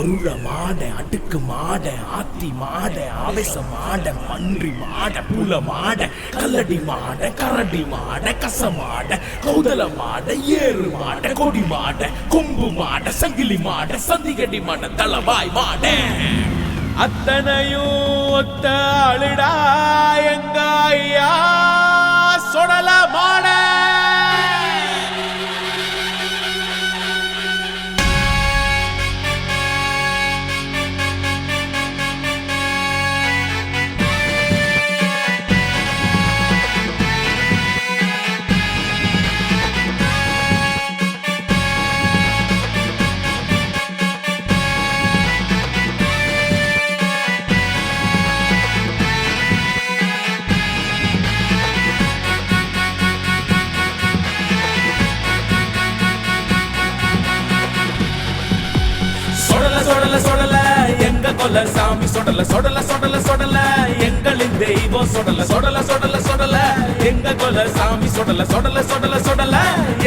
அருள மாட அடுக்கு மாட ஆத்தி மாட ஆவேச மாட மன்றி மாட புல மாட கல்லடி மாட கரடி மாட கச மாட கௌதல மாட ஏறு மாட கொடி மாட கொம்பு மாட சங்கிலி மாட சந்திகடி மாட தலவாய் மாட அத்தனையும் ஒத்த ஆளுடா எங்க ஐயா சொடல மாட. சொடல சொடல எங்க கொல்ல சாமி சொடல சொடல சொடல சொடல எங்களின் தெய்வம் சொடல சொடல சொடல சொடல எங்க கொல்ல சாமி சொடல சொடல சொடல சொடல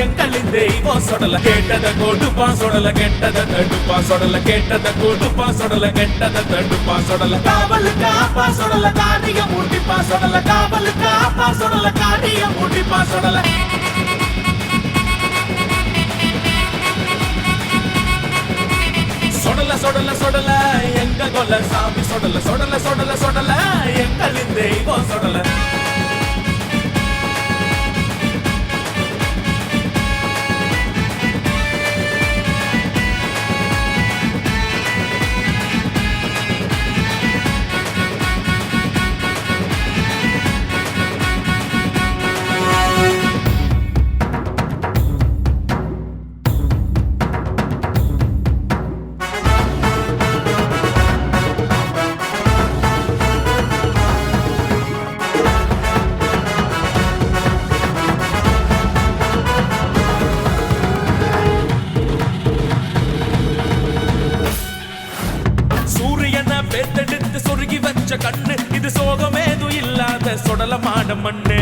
எங்களின் தெய்வம் சொடல கேட்டத கொடுப்பா சொடல கெட்டத தடுப்பா சொடல கேட்டத கொடுப்பா சொடல கெட்டத தடுப்பா சொடல காவலு காப்பா சொடல காரிய மூட்டிப்பா சொடல காவலு காப்பா சொடல காரிய மூட்டிப்பா சொடல. சொடல சொடல சொடல எங்க கொல்ல சாமி சொடல சொடல சொடல சொடல எங்களின் தெய்வம் சொடல. பெத்தெடுத்து சொருகி வச்ச கண்ணு இது சோகமேது இல்லாத சொடல மாட மண்ணு.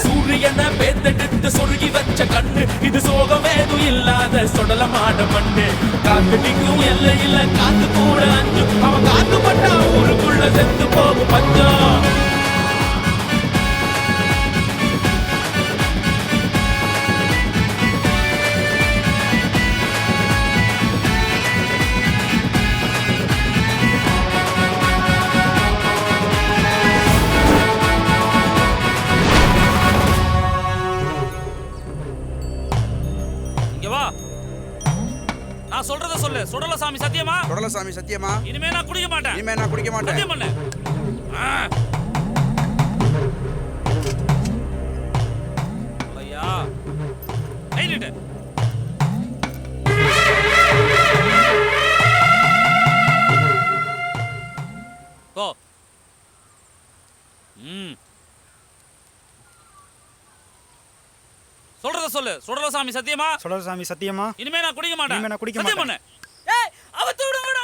சூரியனை பெத்தெடுத்து சொருகி வச்ச கண்ணு இது சோகமேது இல்லாத சொடல மாட மண்ணு. காத்துடிக்கும் எல்லையில காத்து கூட அஞ்சும் அவன் காத்து பட்டா ஊருக்குள்ள செத்து போகும் பஞ்சம். நான் சொல்றத சொல்லு. சுடல சாமி சத்தியமா? சுடல சாமி சத்தியமா? இனிமே நான் குடிக்க மாட்டேன். இனிமே நான் குடிக்க மாட்டேன். சத்தியம் பண்ணு. ஐயா கையிடு. போ. சொல்றத சொல்லு. சுடல சாமி சத்தியமா? சுடல சாமி சத்தியமா? இனிமே நான் குடிக்க மாட்டேன். இனிமே நான் குடிக்க சத்தியம் மாட்டேன். பண்ணு. ஏய் அவத்து விடுங்கடா.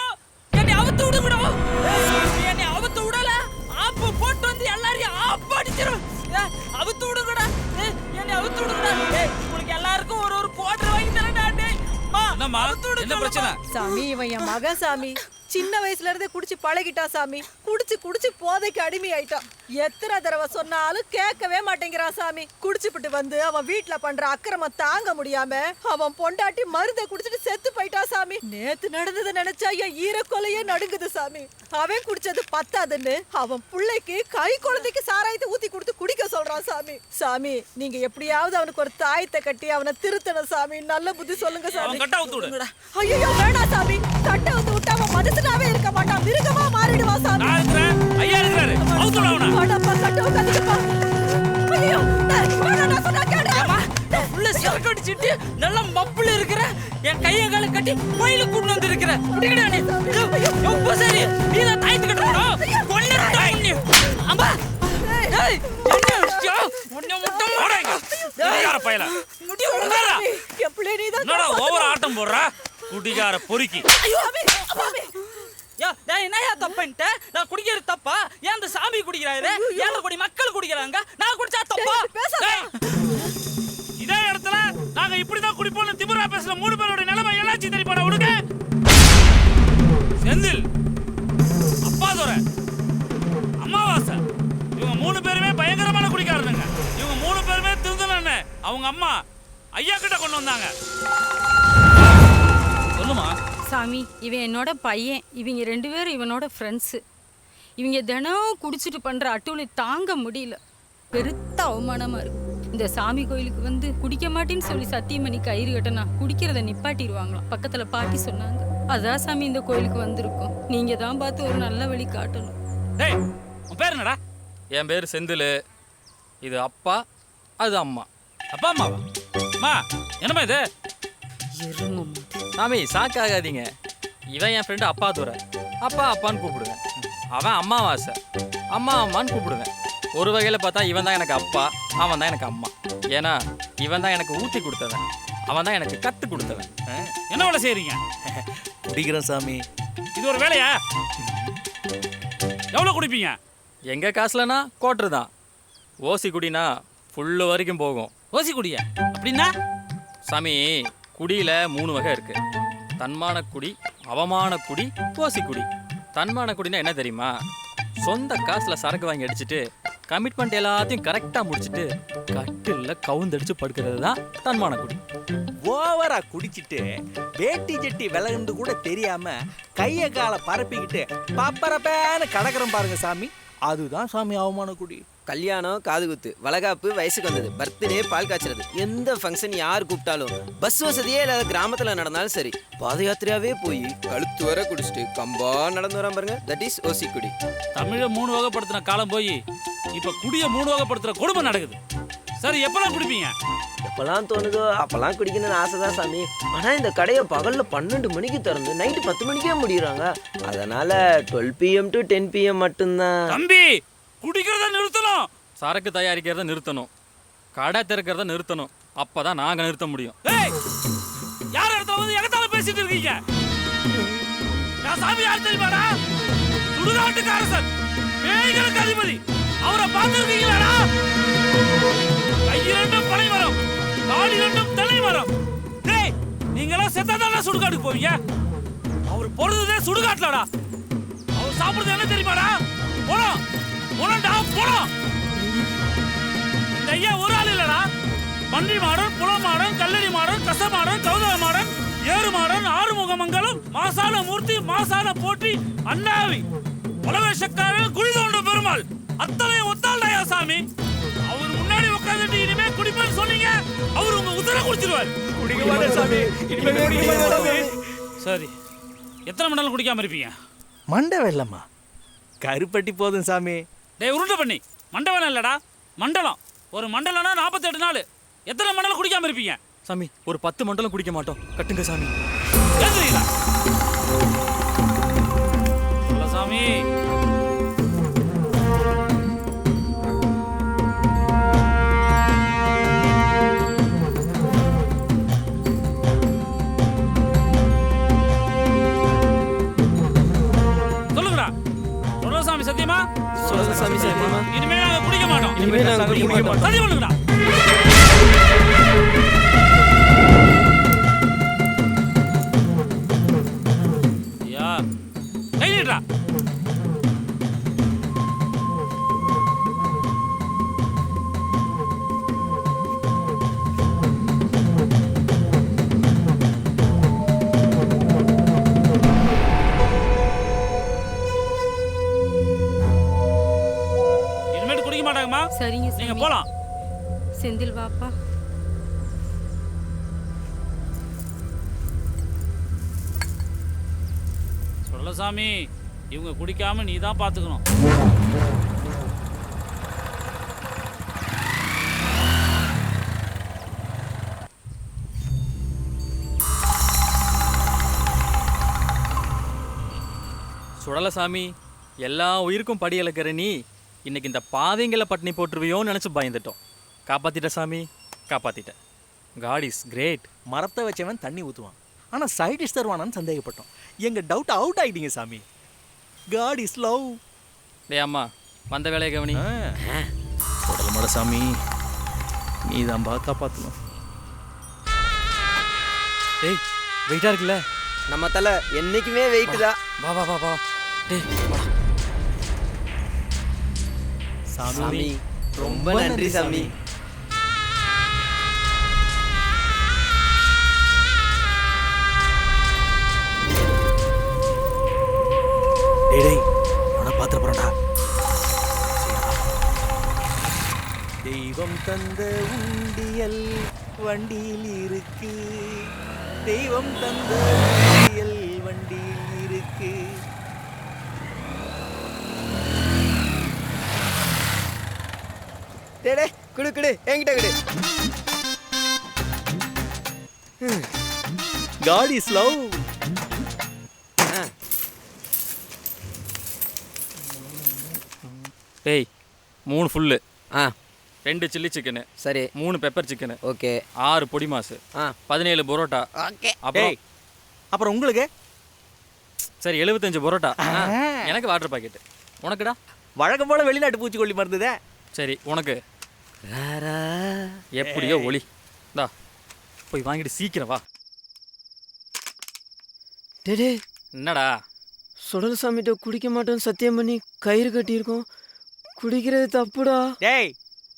என்னை அவத்து விடுங்கடா. என்னை அவத்து விடல. ஆப்பு போட்டு வந்து எல்லாரையும் ஆப்பு அடிச்சிரும். அவத்து விடுங்கடா. என்னை அவத்து விடுங்கடா. ஏய் உங்களுக்கு எல்லாருக்கும் ஒரு கோட்டர் வாங்கி தரேன்டா டேய். அம்மா என்ன பிரச்சனை? சாமி இவன் என் மகன் சாமி. சின்ன வயசுல இருந்தே குடிச்சு பழகிட்டான் சாமி. குடிச்சு குடிச்சு போதைக்கு அடிமை ஆயிட்டான். எத்தனை தடவை சொன்னாலும் கேட்கவே மாட்டேங்கிறான் சாமி. குடிச்சுப்பிட்டு வந்து அவன் வீட்டுல பண்ற அக்கிரமம் தாங்க முடியாம அவன் பொண்டாட்டி மருந்தை குடிச்சிட்டு செத்து போயிட்டான் சாமி. நேத்து நடந்ததை நினைச்சா என் ஈரக்கொலையே நடுங்குது சாமி. அவன் குடிச்சது பத்தாதுன்னு அவன் பிள்ளைக்கு கை குழந்தைக்கு சாராயத்தை ஊத்தி கொடுத்து குடிக்க சொல்றான் சாமி. சாமி நீங்க எப்படியாவது அவனுக்கு ஒரு தாயத்தை கட்டி அவனை திருத்தணும் சாமி. நல்ல புத்தி சொல்லுங்க சாமி. ஐயோ வேணாம் சாமி. கட்ட வந்து விட்டா அவன் மனுஷனாவே இருக்க மாட்டான். மிருகமா மாறிடுவான் சாமி. நான் இருக்கிறேன். ஐயா இருக்கிறாரு. அவுத்து விடு அவனை. அடப்பா கட்ட உட்காந்துப்பா. ஐயோ வேணாம் நான் சொன்னா கேடுமா. நான் ஃபுல்லா சரக்கு அடிச்சிட்டு நல்ல மப்புல இருக்கிற என் கையை காலை கட்டி கோயிலுக்கு கொண்டு வந்து இருக்கிற. குடிக்கடா நீ. ரொம்ப சரி. நீ தான் தாயத்து கட்டணும். கொன்னுடா நீ. அம்மா. ஏய் என்ன விஷயம்? உன்னை முட்டை போடுங்க. குடிகார பயல. முடி உங்கறா. எப்படி நீ தான் என்னடா ஓவர் ஆட்டம் போடுற? குடிகார பொறுக்கி. ஐயோ அம்மா. யா நான் என்னையா தப்புன்ட்ட? நான் குடிக்கிறது தப்பா? ஏன் அந்த சாமி குடிக்கிறாரு? ஏன் கோடி மக்கள் குடிக்கிறாங்க? நான் குடிச்சா தப்பா? இதே இடத்துல நாங்க இப்படி தான் குடிப்போம்னு திமிரா பேசுற மூணு பேரோட நிலைமை அவங்க அம்மா ஐயா கிட்ட கொண்டு வந்தாங்க. சொல்லுமா. சாமி, இவன் என்னோட பையன். இவங்க 2 பேரும் இவனோட ஃப்ரெண்ட்ஸு. இவங்க தினம் குடிச்சிட்டு பண்ற அட்டூழி தாங்க முடியல. பெருத்த அவமானமா இருக்கு. இந்த சாமி கோயிலுக்கு வந்து குடிக்க மாட்டேன்னு சொல்லி சத்தியம் பண்ணி கயிறு கட்டனா குடிக்கிறத நிப்பாட்டிடுவாங்களாம். பக்கத்துல பாட்டி சொன்னாங்க. அதான் சாமி இந்த கோயிலுக்கு வந்திருக்கோம். நீங்க தான் பார்த்து ஒரு நல்ல வழி காட்டணும். டேய், உன் பேர் என்னடா? என் பேர் செந்தில். இது அப்பா, அது அம்மா. அப்பா அம்மாவா? அம்மா, என்னம்மா இது? சாமி சாக்காகாதீங்க. இவன் என் ஃப்ரெண்டு அப்பா துரை. அப்பா அப்பான்னு கூப்பிடுவேன். அவன் அம்மாவாசை, அம்மா அம்மான்னு கூப்பிடுவேன். ஒரு வகையில் பார்த்தா இவன் தான் எனக்கு அப்பா, அவன் தான் எனக்கு அம்மா. ஏன்னா இவன் தான் எனக்கு ஊற்றி கொடுத்தவன், அவன் தான் எனக்கு கற்றுக் கொடுத்தவன். என்ன வேலை செய்கிறீங்க? குடிக்கிறேன் சாமி. இது ஒரு வேலையா? எவ்வளோ குடிப்பீங்க? எங்கள் காசுலனா கோட்ரு தான். ஓசி குடினா ஃபுல்லு வரைக்கும் போகும். ஓசி குடியா? அப்படின்னா சாமி, குடியில் 3 வகை இருக்குது. தன்மான குடி, அவமான குடி, ஓசி குடி. தன்மான குடினா என்ன தெரியுமா? சொந்த காசில் சரக்கு வாங்கி அடிச்சுட்டு கமிட்மெண்ட் எல்லாத்தையும் கரெக்டாக முடிச்சுட்டு கட்டிலில் கவுந்தடிச்சு படுக்கிறது தான் தன்மான குடி. ஓவரா குடிச்சிட்டு வேட்டி ஜட்டி விலகுந்து கூட தெரியாம கைய காலை பரப்பிக்கிட்டு பப்பரப்பேன்னு கடக்கிறோம் பாருங்க சாமி, அதுதான் சாமி அவமான குடி. கல்யாணம், காது குத்து, வளகாப்பு, வயசுக்கு வந்தது, பர்த்டே, பால் காய்ச்சறது, எந்த ஃபங்க்ஷன் யார் கூப்பிட்டாலும் பஸ் வசதியே இல்லாத கிராமத்தில் நடந்தாலும் சரி, பாத யாத்திரையாவே போய் கழுத்து வர குடிச்சிட்டு கம்பா நடந்து வரான் பாருங்க, தட் இஸ் ஓசி குடி. தமிழை 3 வகைப்படுத்தின காலம் போய் இப்போ குடியை 3 வகைப்படுத்துகிற கொடுமை நடக்குது. சரி, எப்பெல்லாம் குடிப்பீங்க? எப்பெல்லாம் தோணுதோ அப்பெல்லாம் குடிக்கணும்னு ஆசை தான் சாமி. ஆனால் இந்த கடையை பகலில் 12 மணிக்கு திறந்து நைட்டு 10 மணிக்கே முடிகிறாங்க. அதனால 12 PM to 10 PM மட்டும்தான். தம்பி, குடிக்கிறத நிறுத்தணும். சரக்கு தயாரிக்கிறத நிறுத்தணும், கடை திறக்கிறத நிறுத்தணும். அப்போ தான் நாங்கள் நிறுத்த முடியும். ஏய், யார் இடத்துல வந்து எகத்தால பேசிட்டு இருக்கீங்க? நான் சாமி யார் தெரியுமாடா? சுடுகாட்டுக்கு அரசன், பேய்களுக்கு அதிபதி. அவரை பார்த்துருக்கீங்களாடா? கையிரண்டும் பனை மரம், காலிரண்டும் தென்னை மரம். டேய், நீங்களாம் செத்தாதான சுடுகாட்டுக்கு போவீங்க? அவர் பொறுத்ததே சுடுகாட்டுலடா. அவர் சாப்பிடுறது என்ன தெரியுமாடா? போனோம் போனோம்டா, போனோம். இந்த ஐயா ஒரு ஆள் இல்லடா. பன்றி மாடன், புல மாடன், கல்லடி மாடன், கச மாடன், கௌதம மாடன், ஏறு மாடன், ஆறுமுகமங்கலம், மாசான மூர்த்தி, மாசான போற்றி, அண்ணாவி, பலவேஷக்காரன், குழி தோண்ட பெருமாள், அத்தனை ஒத்தாள்டாயா சாமி. அவர் முன்னாடி உட்காந்துட்டு இனிமே குடிப்பேன்னு சொன்னீங்க, அவர் உங்க உதர குடிச்சிருவார். சரி, எத்தனை மணி நேரம் குடிக்காம இருப்பீங்க? மண்டை வெள்ளமா கருப்பட்டி போதும் சாமி. டேய், உருண்டை பண்ணி மண்டபம் இல்லடா, மண்டலம். ஒரு மண்டலம்னா 48 நாள். எத்தனை மண்டலம் குடிக்காம இருப்பீங்க? சாமி, ஒரு 10 மண்டலம் குடிக்க மாட்டோம். கட்டுங்க சாமி. கேக்குறீங்களா? சொல்ல சாமி. சொல்லுங்கடா. சொல்ல சாமி, சத்தியமா? சொல்லுங்க சாமி, சத்தியமா? இனிமே நாங்க குடிக்க மாட்டோம். இனிமே நாங்க குடிக்க மாட்டோம். சத்தியம் பண்ணுங்கடா. ஐயா, கை நீட்டுடா. இனிமேட்டு குடிக்க மாட்டாங்கம்மா. சரிங்க நீங்க சாமி. போலாம். செந்தில் வாப்பா. சொல்ல சாமி, இவங்க குடிக்காம நீ தான் பாத்துக்கணும். சுடல சாமி, எல்லா உயிருக்கும் படி இழக்கிற நீ இன்னைக்கு இந்த பாதைங்களை பட்டினி போட்டுருவியோன்னு நினச்சி பயந்துட்டோம். காப்பாத்திட்ட சாமி, காப்பாத்திட்டேன். God is great. மரத்தை வச்சவன் தண்ணி ஊற்றுவான், ஆனால் சைடிஷ் தருவானான்னு சந்தேகப்பட்டோம். எங்கள் டவுட் அவுட் ஆகிட்டீங்க சாமி. God is love. டே அம்மா, வந்த வேலையை கவனி. உடல் சாமி, நீ தான் காப்பாற்றணும். டேய், வெயிட்டாக இருக்குல்ல? நம்ம தலை என்னைக்குமே வெயிட் தான். வா வா வா வா. டேய் வாடா. சாமி, ரொம்ப நன்றி சாமி. டேய் அவனை பாத்திர போறடா. தெய்வம் தந்த உண்டியல் வண்டியில் இருக்கு, தெய்வம் தந்த உண்டியல் வண்டியில் இருக்கு. டேடே குடு குடு என்கிட்ட குடு. God is love. டேய் 3 ஃபுல்லு, ஆ 2 சில்லி சிக்கனு, சரி 3 பெப்பர் சிக்கனு, ஓகே 6 பொடி மாசு, ஆ 17 பரோட்டா. ஓகே. அப்புறம் டேய் அப்புறம் உங்களுக்கு சரி 75 பரோட்டா. எனக்கு வாட்டர் பாக்கெட். உனக்குடா? வழக்கம் போல வெளிநாட்டு பூச்சிக்கொல்லி மருந்துதே. சரி உனக்கு எப்படியோ ஒளி. இந்தா போய் வாங்கிட்டு சீக்கிரம் வா. டேடே என்னடா? சுடல் சாமிகிட்ட குடிக்க மாட்டோம்னு சத்தியம் பண்ணி கயிறு கட்டியிருக்கோம். குடிக்கிறது தப்புடா. டேய்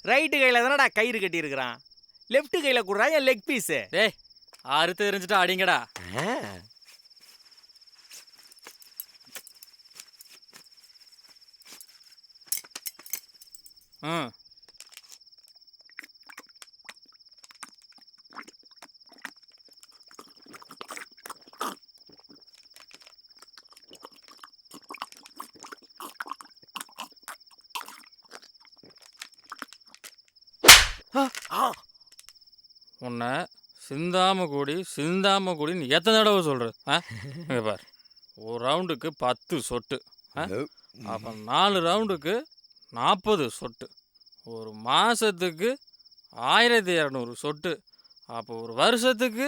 ரைட்டு கையில் தானடா கயிறு கட்டி இருக்கிறான், லெஃப்ட் கையில் கொடுறா என் லெக் பீஸு. டேய் அறுத்து எரிஞ்சிட்டா அடிங்கடா. ம் உன்னை சிந்தாம கூடின்னு எத்தனை தடவை சொல்கிறது? இங்கே பார், ஒரு ரவுண்டுக்கு 10 சொட்டு, அப்போ 4 ரவுண்டுக்கு 40 சொட்டு, ஒரு மாதத்துக்கு 1200 சொட்டு, அப்போ ஒரு வருஷத்துக்கு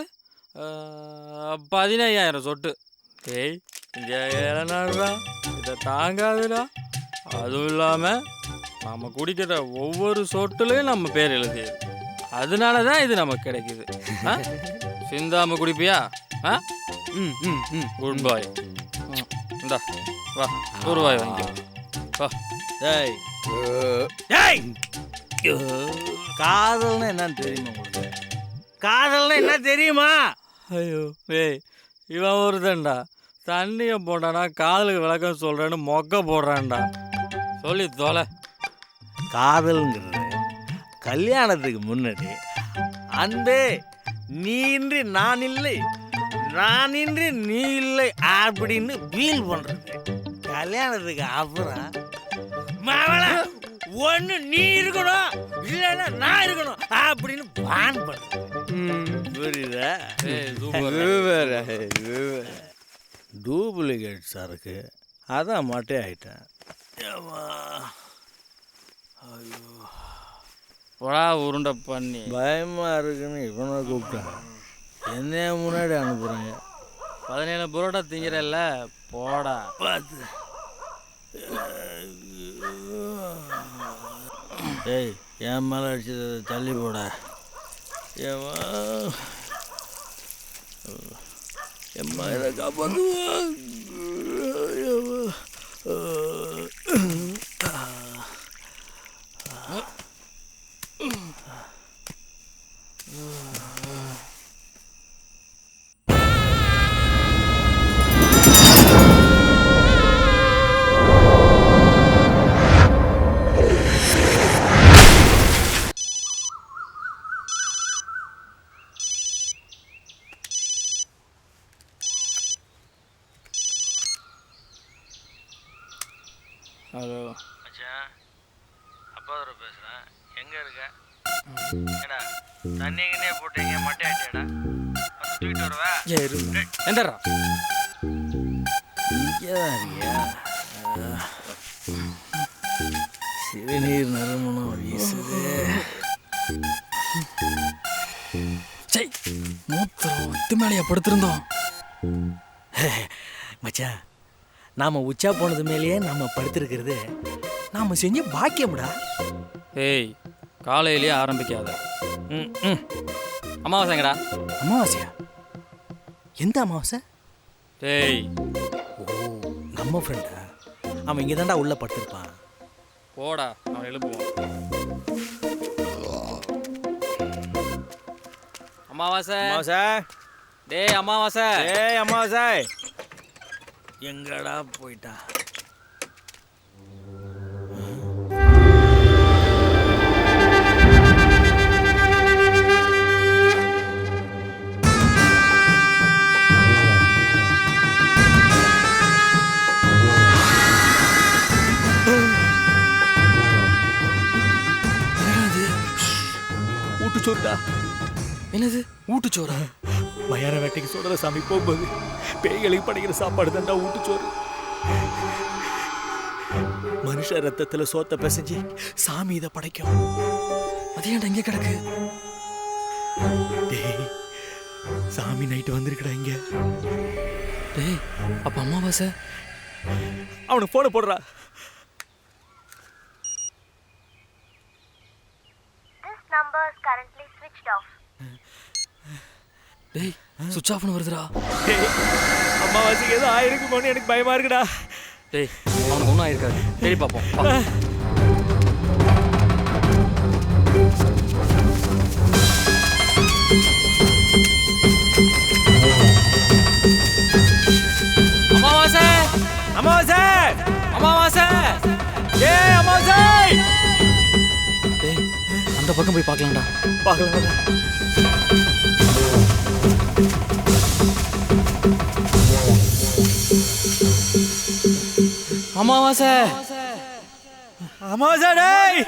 15,000 சொட்டு. டேய் இங்கே ஏறனாடுறா, இதை தாங்காதுடா. அதுவும் இல்லாமல் நம்ம குடிக்கிற ஒவ்வொரு சொட்டுலையும் நம்ம பேர் எழுதி, அதனால தான் இது நமக்கு கிடைக்குது. சிந்தாம குடிப்பியா? குட் பாய். இந்தா வா, ரூபாய் வாங்கிக்கோ வா. டேய் டேய் காதல்னா என்னன்னு தெரியுமா உங்களுக்கு? காதல்னா என்ன தெரியுமா? ஐயோ டேய், இவன் ஒருத்தன்டா தண்ணியை போட்டானா காதலுக்கு விளக்கம் சொல்கிறேன்னு மொக்க போடுறான்டா. சொல்லி தொலை. காதல்ங்கிறது கல்யாணத்துக்கு முன்னாடி அன்பே நீன்றி நான் இல்லை, நான் இன்றி நீ இல்லை அப்படின்னு ஃபீல் பண்றது. கல்யாணத்துக்கு அப்புறம் ஒன்று நீ இருக்கணும் இல்லைன்னா நான் இருக்கணும் அப்படின்னு பிளான் பண்றது. புரியுதா? டூப்ளிகேட் சரக்கு அதான் மாட்டே ஆயிட்டேன். போடா உருண்டை பண்ணி. பயமா இருக்குன்னு இவனை கூப்பிட்டேன், என்னைய முன்னாடி அனுப்புறாங்க. 17 பரோட்டா திங்கிறல்ல, போடா. ஏய் என் மேலே அடிச்சது தள்ளி போட. எம்மா இதை காப்பாற்றுவா. ஹலோ மச்சான், அப்பாதுரை பேசுகிறேன். எங்கே இருக்க? ஏடா தண்ணி எங்கன்னே போட்டீங்க, மட்டை ஆட்டியாடா, வந்து தூக்கிட்டு வருவா. எந்தரா சிறுநீர் நறுமணம் வீசுது. சரி மூத்திரம் இது மேலேயே படுத்திருந்தோம். மச்சான், நாம் உச்சா போனது மேலேயே நம்ம படுத்திருக்கிறது நாம் செஞ்ச பாக்கியம்டா. ஏய் காலையிலேயே ஆரம்பிக்காத. அமாவாசைங்கடா. அமாவாசையா? எந்த அமாவாசை? டேய் ஓ நம்ம ஃப்ரெண்டா, அவன் இங்கே தான்டா உள்ளே படுத்திருப்பான். போடா, அவன் எழுப்புவான். அமாவாசை அமாவாசை, டேய் அமாவாசை. ஏய் அமாவாசை, எங்கடா போயிட்டா? ஊட்டுச்சோறுடா. என்னது ஊட்டுச்சோறா? மயான வேட்டைக்கு சொல்ற சாமி போகும்போது பேய்களுக்கு படைக்கிற சாப்பாடு தான்டா ஊட்டுச்சோறு. மனுஷ ரத்தத்துல சோத்த பிசைஞ்சு சாமி இதை படைக்கும். அது ஏன்டா இங்கே கிடக்கு? டேய், சாமி நைட்டு வந்திருக்கடா இங்க. டேய், அப்ப அமாவாசை அவனுக்கு போன போடுறா. This number is currently switched off. டேய், சுவிட்ச் ஆஃப்னு வருதுடா. டேய், அம்மாவாசைக்கு ஏதோ ஆயிருக்குமோன்னு எனக்கு பயமா இருக்குடா. டேய், அவனுக்கு ஒன்றும் ஆயிருக்காது. சரி பார்ப்போம். அமாவாசை அமாவாசை அமாவாசை! ஏய் அமாவாசை! டேய், அந்த பக்கம் போய் பார்க்கலாம்டா. பார்க்கலாம்டா. அமாவாசை அமாவாசை டேய்!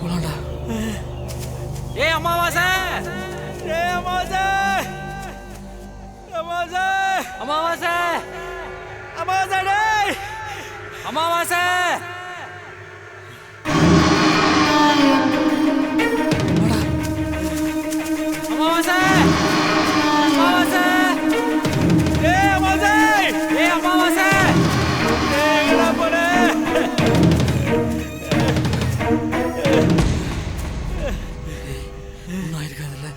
போலாம்டா. ஏய் அமாவாசை! ஏய் அமாவாசை! அமாவாசை! அமாவாசை! அமாவாசை டேய்! அமாவாசை! அமாவாசை! அமாவாசை! ஏய் அமாவாசை! ஏய் அமாவாசை! ஏய் எங்கடா போற? ஒன்றும் ஆயிருக்காதுல்ல?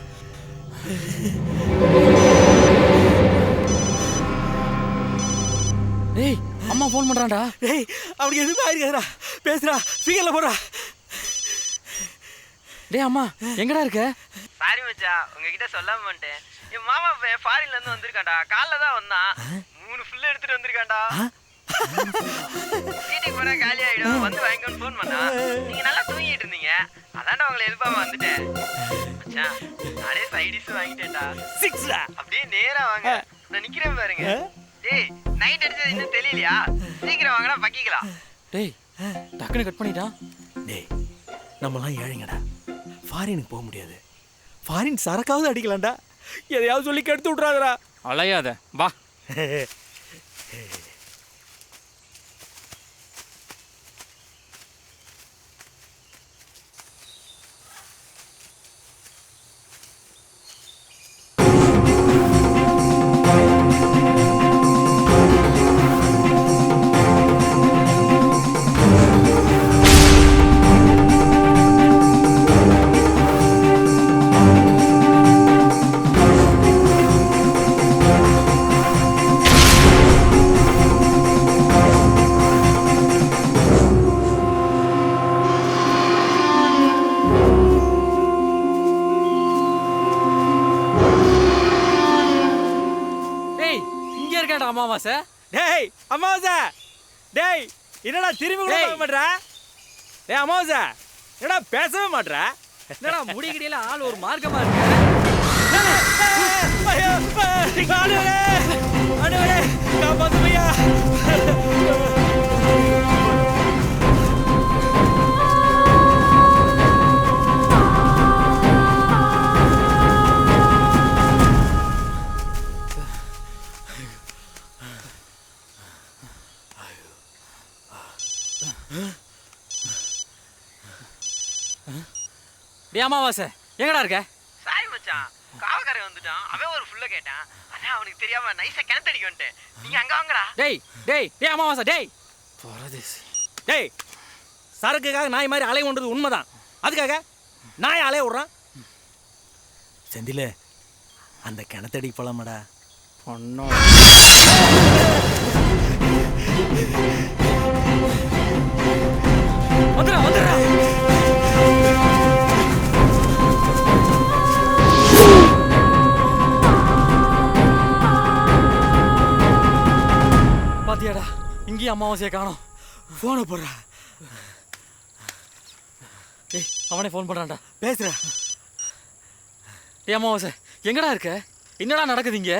ஏய், அம்மா ஃபோன் பண்றான்டா. டேய், அவனுக்கு எதுவுமே ஆயிருக்காதுடா. பேசுடா, ஸ்பீக்கர்ல போடுறா. டேய் அம்மா, எங்கடா இருக்க? சாரி மச்சான், உங்ககிட்ட சொல்லாம வந்துட்டேன். என் மாமா பையன் ஃபாரின்ல இருந்து வந்திருக்கான்டா. காலைல தான் வந்தான். 3 ஃபுல் எடுத்துட்டு வந்திருக்கான்டா. வீட்டுக்கு போனா காலி ஆயிடும், வந்து வாங்கிக்கோன்னு ஃபோன் பண்ணா. நீங்க நல்லா தூங்கிட்டு இருந்தீங்க, அதான்டா உங்களை எதிர்பார்க்க வந்துட்டேன். மச்சான், நானே சைடிஸ் வாங்கிட்டேன்டா. 6டா. அப்படியே நேரா வாங்க, நான் நிக்கிறேன் பாருங்க. டேய், நைட் அடிச்சது இன்னும் தெரியலையா? சீக்கிரம் வாங்கடா, பக்கிக்கலாம். டேய், டக்குன்னு கட் பண்ணிட்டான். டேய், நம்மலாம் ஏழைங்கடா. ஃபாரினுக்கு போக முடியாது. ஃபாரின் சரக்காவது அடிக்கலாம்டா. எதையாவது சொல்லி கெடுத்து விட்றாதடா. அலையாத, வா. அமாவாசை. டேய் அமாவாசை, டேய் என்னடா திரும்பி கூட பார்க்க மாட்ற? டேய் அமாவாசை, என்னடா பேசவே மாட்ற? என்னடா முடிகிடியில ஆள் ஒரு மார்க்கமா இருக்கு. ஐயோ ஆண்டவரே, ஆண்டவரே காப்பாத்துமையா. டேய் அமாவாசை, எங்கடா இருக்க? சாரி மச்சான், காவக்காரன் வந்துட்டான். அவன் ஒரு ஃபுல்ல கேட்டான். அதான் அவனுக்கு தெரியாம நைஸா கிணத்தடிக்க வந்துட்டேன். நீங்க அங்க வாங்கடா. டேய் டேய் டேய் அமாவாசை, டேய் பரதேசி. டேய், சரக்குக்காக நாய் மாதிரி அலைய விடுறது உண்மைதான். அதுக்காக நாய் அலைய விடுறான். செந்தில, அந்த கிணத்தடி போலாமாடா? பொண்ணோட வந்துடா வந்துடா. பாத்தியாடா, இங்கேயும் அமாவாசையை காணோம். போன போடுறா. டேய், அவனே ஃபோன் பண்றான்டா. பேசுற. டேய் அமாவாசை, எங்கடா இருக்க? என்னடா நடக்குது இங்க?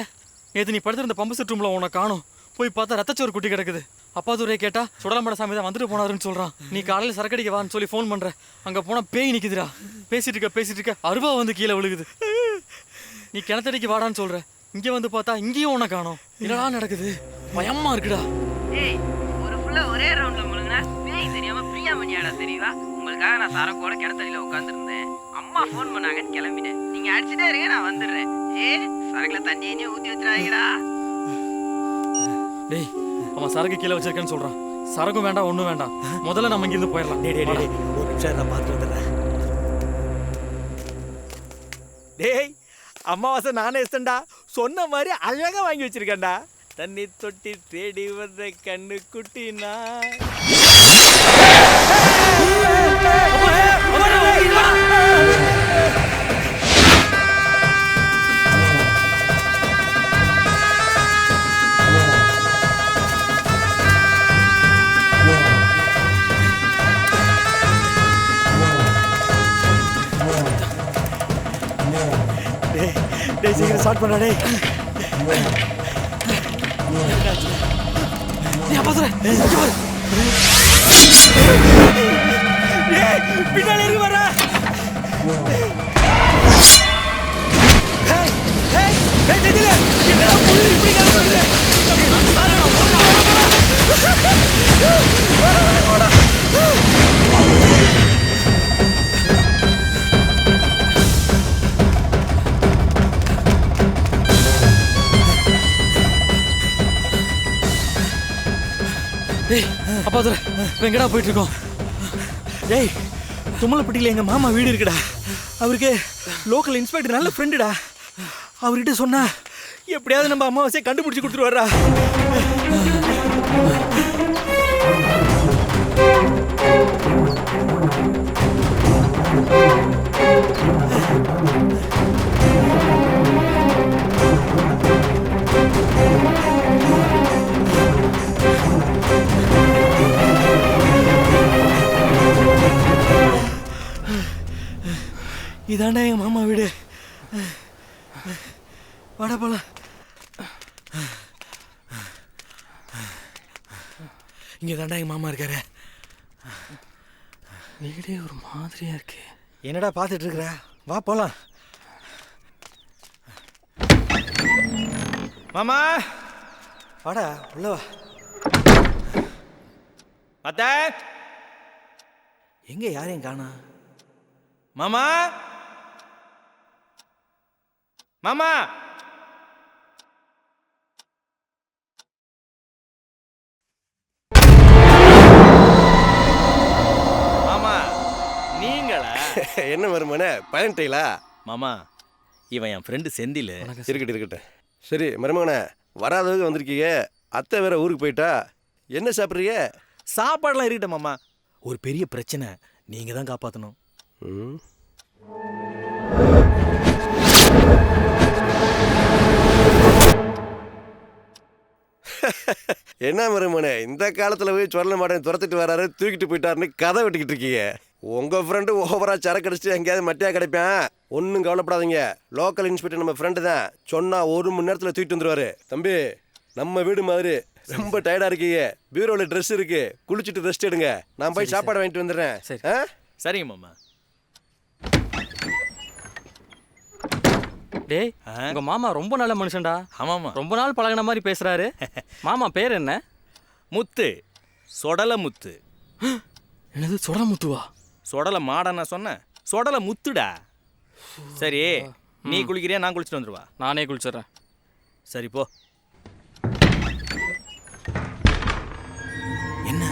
நேற்று நீ படுத்திருந்த பம்பு செட் ரூம்ல உன்னை காணோம். போய் பார்த்தா ரத்தச்சோறு குட்டி கிடக்குது. அப்பாதுரை கேட்டா சுடலமட சாமி தான் வந்துட்டு போனாருன்னு சொல்றான். நீ காலையில சரக்கடிக்க வான்னு சொல்லி ஃபோன் பண்ற. அங்க போனா பேய் நிக்குதுடா. பேசிட்டு இருக்க அருவா வந்து கீழே விழுகுது. நீ கிணத்தடிக்கு வாடான்னு சொல்ற. இங்க வந்து பார்த்தா இங்கேயும் உன காணோம். என்னடா நடக்குது? பயமா இருக்குடா. ஏய், ஒரு ஃபுல்லா ஒரே ரவுண்ட்ல முழுங்கினா பேய் தெரியாம பிரியா மணியாடா தெரியவா? உங்களுக்காக நான் சரக்கோட கிணத்தடியில உட்காந்துருந்தேன். அம்மா ஃபோன் பண்ணாங்கன்னு கிளம்பிட்டேன். நீங்க அடிச்சுட்டே இருங்க, நான் வந்துடுறேன். சரக்குல தண்ணியே ஊத்தி வச்சிடாதீங்கடா. டேய், அவன் சரக்கு கீழே வச்சிருக்கேன்னு சொல்றான். சரக்கும் வேண்டாம், ஒண்ணும் வேண்டாம். முதல்ல நம்ம இங்கிருந்து போயிடலாம். ஒரு நிமிஷம் நான் பார்த்துட்டு வந்துடுறேன். டேய், அமாவாசை நானே எஸ்டா சொன்ன மாதிரி அழகா வாங்கி வச்சிருக்கேன்டா. தண்ணி தொட்டி தேடி வர்ற கண்ணு குட்டினா சீக்கிரம் ஸ்டார்ட் பண்ணா. டேய் பின்னாடி இருக்கு வர. டேய், அப்பாதுரை எங்கடா போயிட்டு இருக்கோம்? டேய், தும்மலப்பட்டியில் எங்கள் மாமா வீடு இருக்குடா. அவருக்கு லோக்கல் இன்ஸ்பெக்டர் நல்ல ஃப்ரெண்டுடா. அவர்கிட்ட சொன்னா எப்படியாவது நம்ம அமாவாசையை கண்டுபிடிச்சி கொடுத்துருவாரா. இதாண்டா எங்க மாமா வீடு. வாடா போலாம். இங்க தாண்டா எங்க மாமா இருக்காரு. வீடே ஒரு மாதிரியா இருக்கு. என்னடா பார்த்துட்டு இருக்கிற? வா போலாம். மாமா வாடா உள்ள வா. அத்த எங்க யாரையும் காணா. மாமா மாமா மாமா நீங்களா? என்ன மருமனே பயன்ட்டீங்களா? மாமா இவன் என் ஃப்ரெண்டு செந்தில். இருக்கட்டும். சரி மருமகனே, வராதவங்க வந்திருக்கீங்க. அத்தை வேற ஊருக்கு போயிட்டா. என்ன சாப்பிட்றீங்க? சாப்பாடெல்லாம் இருக்கட்டும் மாமா. ஒரு பெரிய பிரச்சனை, நீங்க தான் காப்பாற்றணும். என்ன மருமனே, இந்த காலத்துல போய் சொல்ல மாட்டேன் துரத்திட்டு வராரு தூக்கிட்டு போயிட்டாருன்னு கதை வெட்டிக்கிட்டு இருக்கீங்க. உங்க ஃப்ரெண்டு ஓவரா சரக்கு அடிச்சு எங்கேயாவது மட்டியா கிடைப்பேன். ஒன்றும் கவலைப்படாதீங்க. லோக்கல் இன்ஸ்பெக்டர் நம்ம ஃப்ரெண்டு தான். சொன்னா 1 மணி நேரத்தில் தூக்கிட்டு வந்துருவாரு. தம்பி, நம்ம வீடு மாதிரி ரொம்ப டயர்டா இருக்கீங்க. பீரோல ட்ரெஸ் இருக்கு, குளிச்சுட்டு ரெஸ்ட் எடுங்க. நான் போய் சாப்பாடு வாங்கிட்டு வந்துடுறேன். சரிங்க மாமா. டேய், உங்க மாமா ரொம்ப நல்ல மனுஷன்டா. ஆமாமா, ரொம்ப நாள் பழகின மாதிரி பேசுறாரு. மாமா பேர் என்ன? முத்து. சொடல முத்து. என்னது சொடல முத்துவா? சொடல மாடன்னா சொன்னேன், சொடல முத்துடா. சரி, நீ குளிக்கிறியா நான் குளிச்சுட்டு வந்துருவா? நானே குளிச்சிடுறேன். சரி போ. என்ன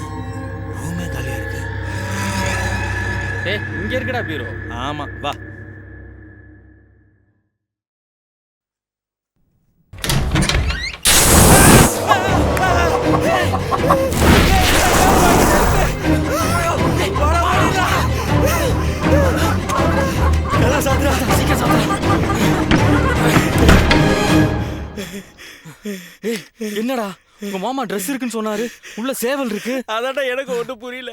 ரூமே காலியா இருக்கு? டேய், இங்க இருக்குடா பீரோ. ஆமா வா. என்னடா உங்க மாமா ட்ரெஸ் இருக்குன்னு சொன்னாரு, உள்ள சேவல் இருக்கு. அதான்டா எனக்கு ஒன்றும் புரியல.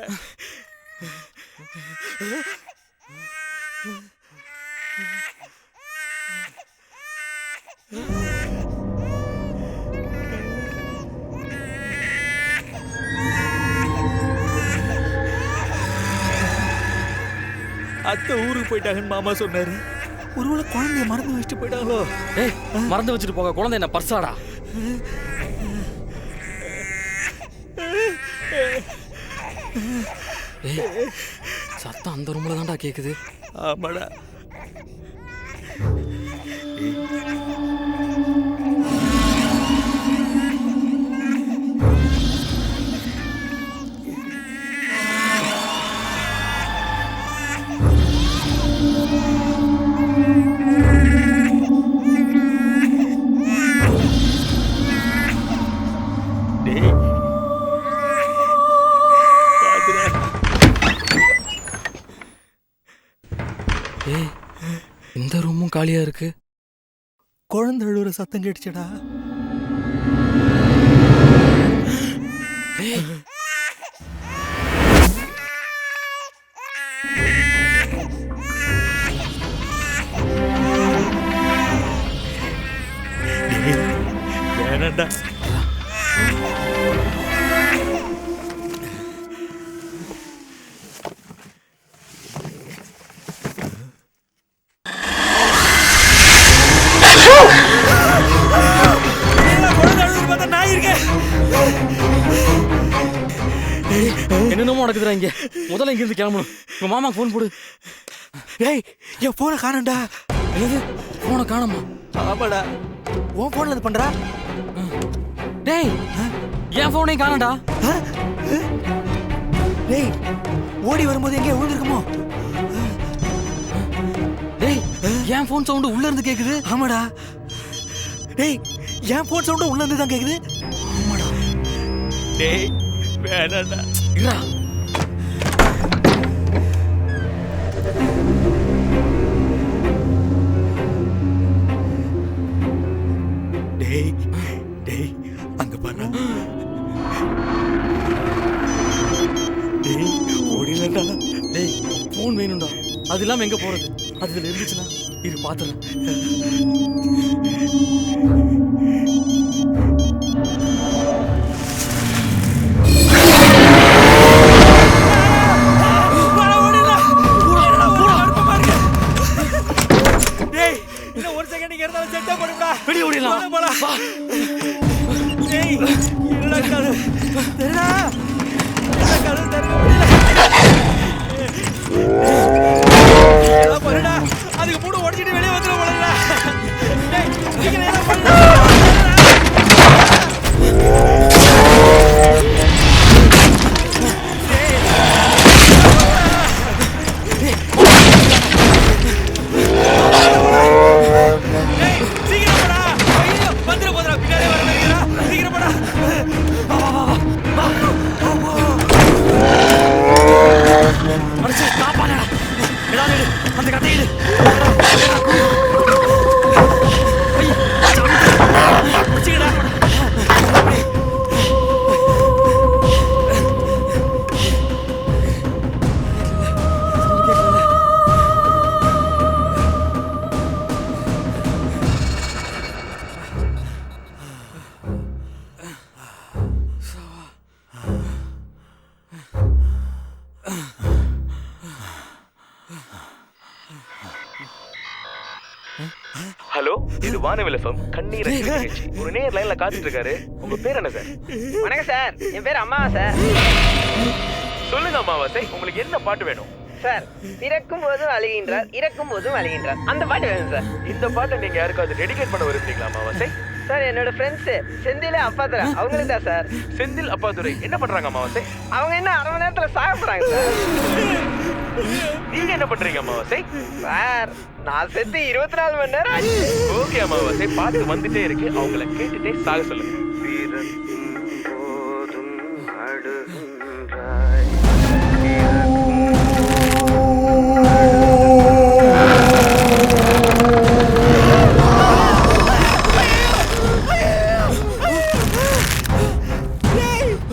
அத்தை ஊருக்கு போயிட்டாங்கன்னு மாமா சொன்னாரு. ஒருவேளை குழந்தைய மறந்து வச்சுட்டு போயிட்டாங்களோ? ஏய், மறந்து வச்சுட்டு போக குழந்தை என்ன பர்சாடா? ஏய், சத்தம் அந்த ரூம்ல தான்டா கேக்குது. ஆமாடா. ஏய், இந்த ரூமும் காலியா இருக்கு. குழந்தை அழுவுற சத்தம் கேட்டுச்சடா. வேணாண்டா. என்னென்னமோ நடக்குதுடா இங்க. முதல்ல இங்க இருந்து கிளம்பணும். உங்க மாமாக்கு போன் போடு. ஏய், என் போனை காணண்டா. என்னது, போனை காணோமா? ஆமாடா. உன் போன்ல இது பண்றா? டேய், என் போனையும் காணடா. டேய், ஓடி வரும்போது எங்கே விழுந்திருக்குமோ? டேய், என் போன் சவுண்ட் உள்ள இருந்து கேக்குது. ஆமாடா. டேய், என் போன் சவுண்ட் உள்ள இருந்து தான் கேக்குது. ஆமாடா. டேய், வேணாண்டா. இருடா. டேய், டேய், அங்க பாரு. டேய், ஓடிலடா. டேய், போன் வேணும்டா. அது இல்லாம எங்க போறது? அது இதுல இருந்துச்சுன்னா இரு பாத்துறேன். ஒரு செகண்ட் இங்க இருந்தாலும் செட்டா போடுடா. வெளிய ஓடிடலாம். வா. டேய், என்னடா கது? தெரியடா. என்னடா கது தெரியல. எல்லாம் போறடா. அதுக்கு மூட ஓடிச்சிட்டு வெளிய வந்துற போலடா. டேய், நீங்க என்ன பண்ணு? ஹலோ, இது வானவில் எஃப்எம் கண்ணீர் நிகழ்ச்சி. ஒரு நேர் லைன்ல காத்துட்டு இருக்காரு. உங்க பேர் என்ன சார்? வணக்கம் சார், என் பேர் அம்மாவா சார். சொல்லுங்க அம்மாவாசை, உங்களுக்கு என்ன பாட்டு வேணும்? சார், பிறக்கும் போதும் அழுகின்றார், இறக்கும் போதும் அழுகின்றார், அந்த பாட்டு வேணும் சார். இந்த பாட்டை நீங்க யாருக்காவது டெடிகேட் பண்ண விரும்புறீங்களா அம்மாவாசை? சார், என்னோட ஃப்ரெண்ட்ஸ் செந்தில் அப்பாதுரை அவங்களுக்கு தான் சார். செந்தில் அப்பாதுரை என்ன பண்றாங்க அம்மாவாசை? அவங்க என்ன அரை மணி நேரத்துல சாக போறாங்க சார். நீங்க என்ன பண்றீங்க அம்மாவாசை? சார், நான் செத்து 24 மணி நேரம் ஆச்சு. ஓகே அம்மாவாசை, பாட்டு வந்துட்டே இருக்கு, அவங்கள கேட்டுட்டே சாக சொல்லுங்க.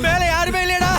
மேல யாருமே இல்லையடா.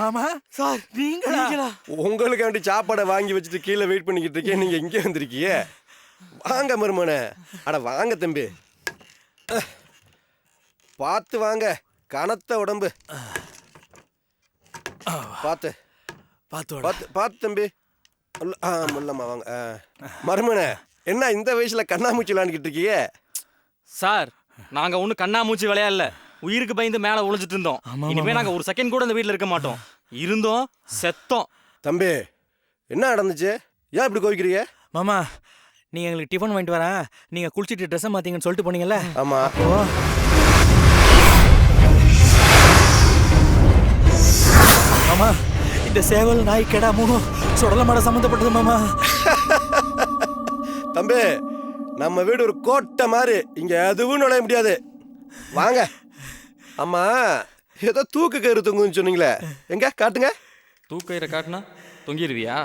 மாமா சார் நீங்களா? உங்களுக்காண்டி சாப்பாடை வாங்கி வச்சுட்டு கீழே வெயிட் பண்ணிக்கிட்டு இருக்கேன், நீங்க இங்கே வந்திருக்கீங்க. வாங்க மருமனே. அட வாங்க தம்பி, பார்த்து வாங்க, கனத்த உடம்பு. பார்த்து பார்த்து பார்த்து பார்த்து தம்பி. முல்லம்மா வாங்க. மருமனே, என்ன இந்த வயசுல கண்ணாமூச்சி விளாண்டுக்கிட்டு இருக்கீங்க? சார் நாங்க ஒன்றும் கண்ணாமூச்சி விளையாடல, உயிருக்கு பயந்து மேலே ஒளிஞ்சிட்டு இருந்தோம். இனிமே நாங்க ஒரு செகண்ட் கூட இந்த வீட்டில் இருக்க மாட்டோம். இருந்தோம் செத்தோம். தம்பி என்ன நடந்துச்சு? ஏன் இப்படி கோவிக்கிறீங்க? மாமா நீங்க எங்களுக்கு டிஃபன் வாங்கிட்டு வரேன், நீங்க குளிச்சிட்டு ட்ரெஸ் மாத்தீங்கன்னு சொல்லிட்டு போனீங்கல்ல. ஆமா. மாமா இந்த சேவல் நாய் கெடா மூணும் சுடல மாட சம்மந்தப்பட்டது மாமா. தம்பி நம்ம வீடு ஒரு கோட்டை மாதிரி, இங்க எதுவும் நுழைய முடியாது. வாங்க. ஆமா ஏதோ தூக்கு கயிறு தொங்குன்னு சொன்னீங்களே, எங்க காட்டுங்க. தூக்கயிறை காட்டினா தொங்கிடுவியா?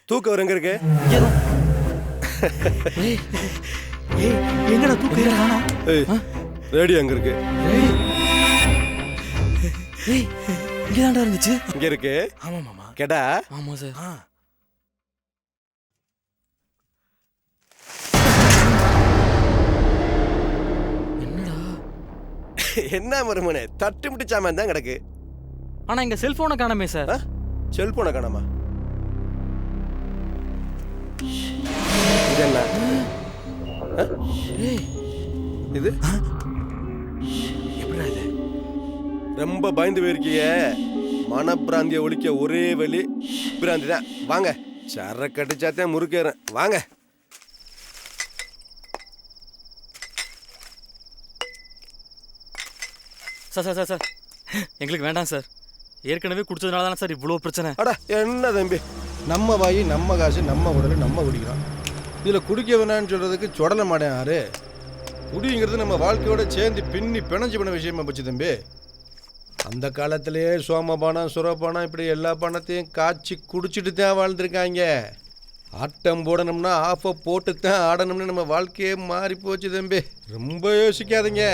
தூக்கு எங்க இருக்கு? எங்கடா தூக்கயிறு காணோம்? ரேடியோ எங்க இருக்கு? இங்கதான்டா இருந்துச்சு. இங்க இருக்கு. ஆமா மாமா. கேடா? ஆமா சார். என்ன மருமனே, தட்டு முடிச்சாம தான் கிடக்கு. ஆனா இங்க செல்போனை காணாமே சார். செல்போனை காணாமா? இது என்ன? இது எப்படிடா இது? ரொம்ப பயந்து போயிருக்கீங்க. மனப்பிராந்திய ஒழிக்க ஒரே வழி பிராந்தி தான். வாங்க, சர கட்டிச்சாத்தான் முறுக்கேறேன். வாங்க. சார் சார் சார் சார் எங்களுக்கு வேண்டாம் சார். ஏற்கனவே குடிச்சதுனால தானே சார் இவ்வளோ பிரச்சனை. அடா என்ன தம்பி, நம்ம வாயி நம்ம காசு நம்ம உடல் நம்ம குடிக்கிறோம். இதில் குடிக்க வேணான்னு சொல்கிறதுக்கு சொடல மாட்டேன் யாரு? குடிங்கிறது நம்ம வாழ்க்கையோட சேர்ந்து பின்னி பிணைஞ்சு பண்ண விஷயமா போச்சு தம்பி. அந்த காலத்திலேயே சோமபானம் சுரபானம் இப்படி எல்லா பணத்தையும் காய்ச்சி குடிச்சிட்டு தான் வாழ்ந்துருக்காங்க. ஆட்டம் போடணும்னா ஆஃபை போட்டு தான் ஆடணும்னு நம்ம வாழ்க்கையே மாறி போச்சு தம்பி. ரொம்ப யோசிக்காதீங்க.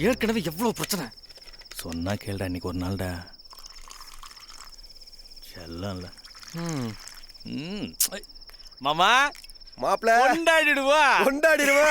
ஏற்கனவே எவ்வளோ பிரச்சனை. சொன்னா கேளுடா, இன்னைக்கு ஒரு நாள்டா. செல்லம்ல. மாமா மாப்பிள்ள கொண்டாடிடுவா கொண்டாடிடுவா.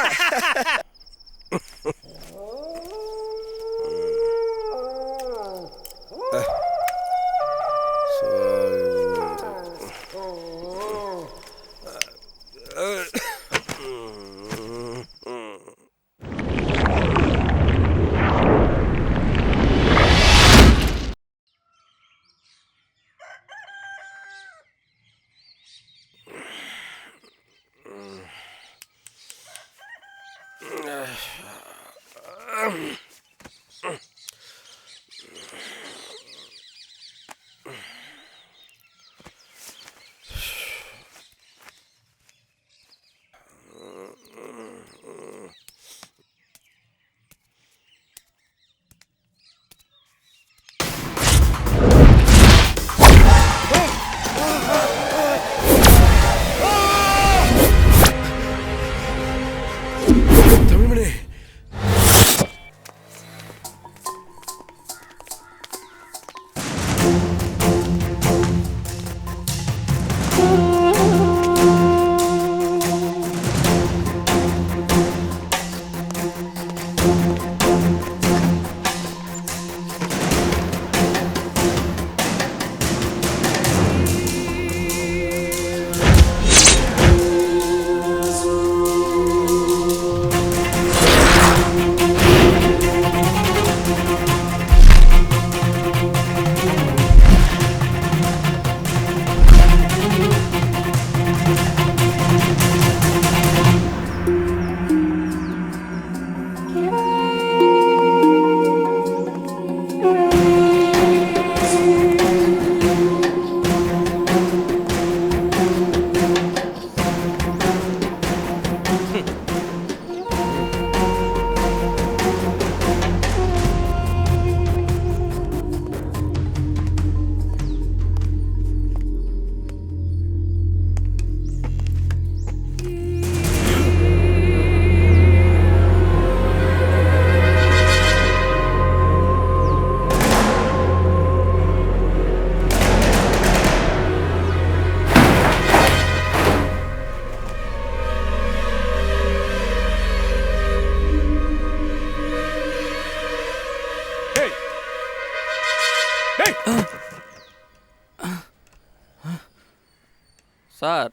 சார்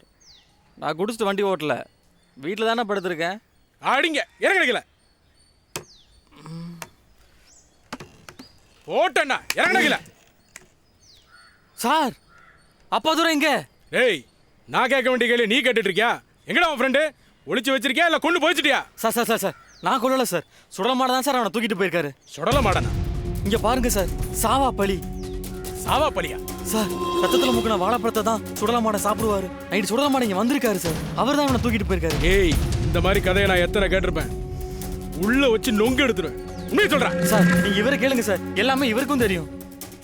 நான் குடிச்சிட்டு வண்டி ஓட்டல, வீட்டில் தானே படுத்திருக்கேன். ஆடிங்க இறங்க கிடைக்கல ஓட்டண்ணா இறங்க கிடைக்கல. சார் அப்பா தூரம் எங்க? டேய் நான் கேட்க வேண்டிய கேள்வி நீ கேட்டுட்டு இருக்கியா? எங்கடா உன் ஃப்ரெண்டு? ஒளிச்சு வச்சிருக்கியா இல்லை கொண்டு போயிச்சிட்டியா? சார் சார் சார் சார் நான் கொள்ளல சார். சுடலமாட தான் சார் அவனை தூக்கிட்டு போயிருக்காரு. சுடல மாடனா? இங்க பாருங்க சார், சாவா பலி. சாவா பலியா? சார் ரத்தத்துல முக்கின வாழைப்பழத்தை தான் சுடலமாட சாப்பிடுவாரு. நைட்டு சுடலமாட இங்க வந்திருக்காரு சார். அவர் தான் அவனை தூக்கிட்டு போயிருக்காரு. ஏய் இந்த மாதிரி கதையை நான் எத்தனை கேட்டிருப்பேன். உள்ள வச்சு நொங்கு எடுத்துருவேன். உண்மையை சொல்றேன் சார். நீங்க இவரை கேளுங்க சார், எல்லாமே இவருக்கும் தெரியும்.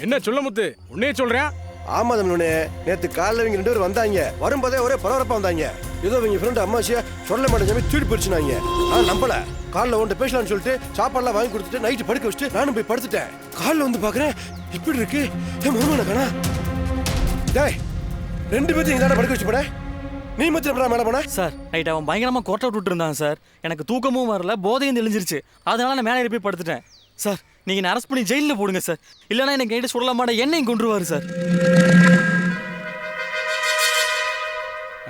என்ன சொல்ல முத்து, உன்னையே சொல்றேன். ஆமா தமிழனே, நேத்து காலைல இவங்க 2 பேரும் வந்தாங்க. வரும்போதே ஒரே பரபரப்பா வந்தாங்க. ஏதோ இவங்க ஃப்ரெண்ட் அம்மாச்சியா சொல்ல மாட்டேன் தூடி போயிடுச்சுனாங்க. நான் நம்பல. காலைல ஒன்று பேசலாம்னு சொல்லிட்டு சாப்பாடுலாம் வாங்கி கொடுத்துட்டு நைட்டு படுக்க வச்சுட்டு நானும் போய் படுத்துட்டேன். காலைல வந்து பாக்குறேன் இப்படி இருக்கு. என் மருமகனை காணா. டேய் 2 பேரும் இங்க தானே படுக்க வச்சு போட. நீ மட்டும் மேல போன? சார் நைட் அவன் பயங்கரமா கோட்டை விட்டுட்டு இருந்தான் சார். எனக்கு தூக்கமும் வரல, போதையும் தெளிஞ்சிருச்சு. அதனால நான் மேலே போய் படுத்துட்டேன். சார் நீங்க அரெஸ்ட் பண்ணி ஜெயிலில் போடுங்க சார். இல்லைன்னா எனக்கு நைட்டு சுடலமாட என்னையும் கொண்டுருவாரு சார்.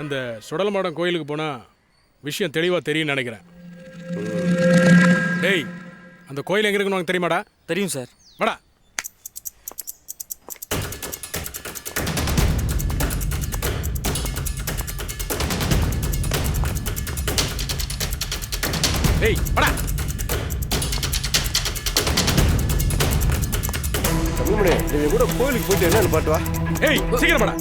அந்த சுடலமாடம் கோயிலுக்கு போனா விஷயம் தெளிவா தெரியும் நினைக்கிறேன். டேய் அந்த கோயில் எங்க இருக்குன்னு உனக்கு தெரியுமாடா? தெரியும் சார். வாடா. டேய் வாடா. தமிழனே நீ கூட கோயிலுக்கு போயிட்டு என்னன்னு பாட்டு வா. ஏய் சீக்கிரம் வாடா.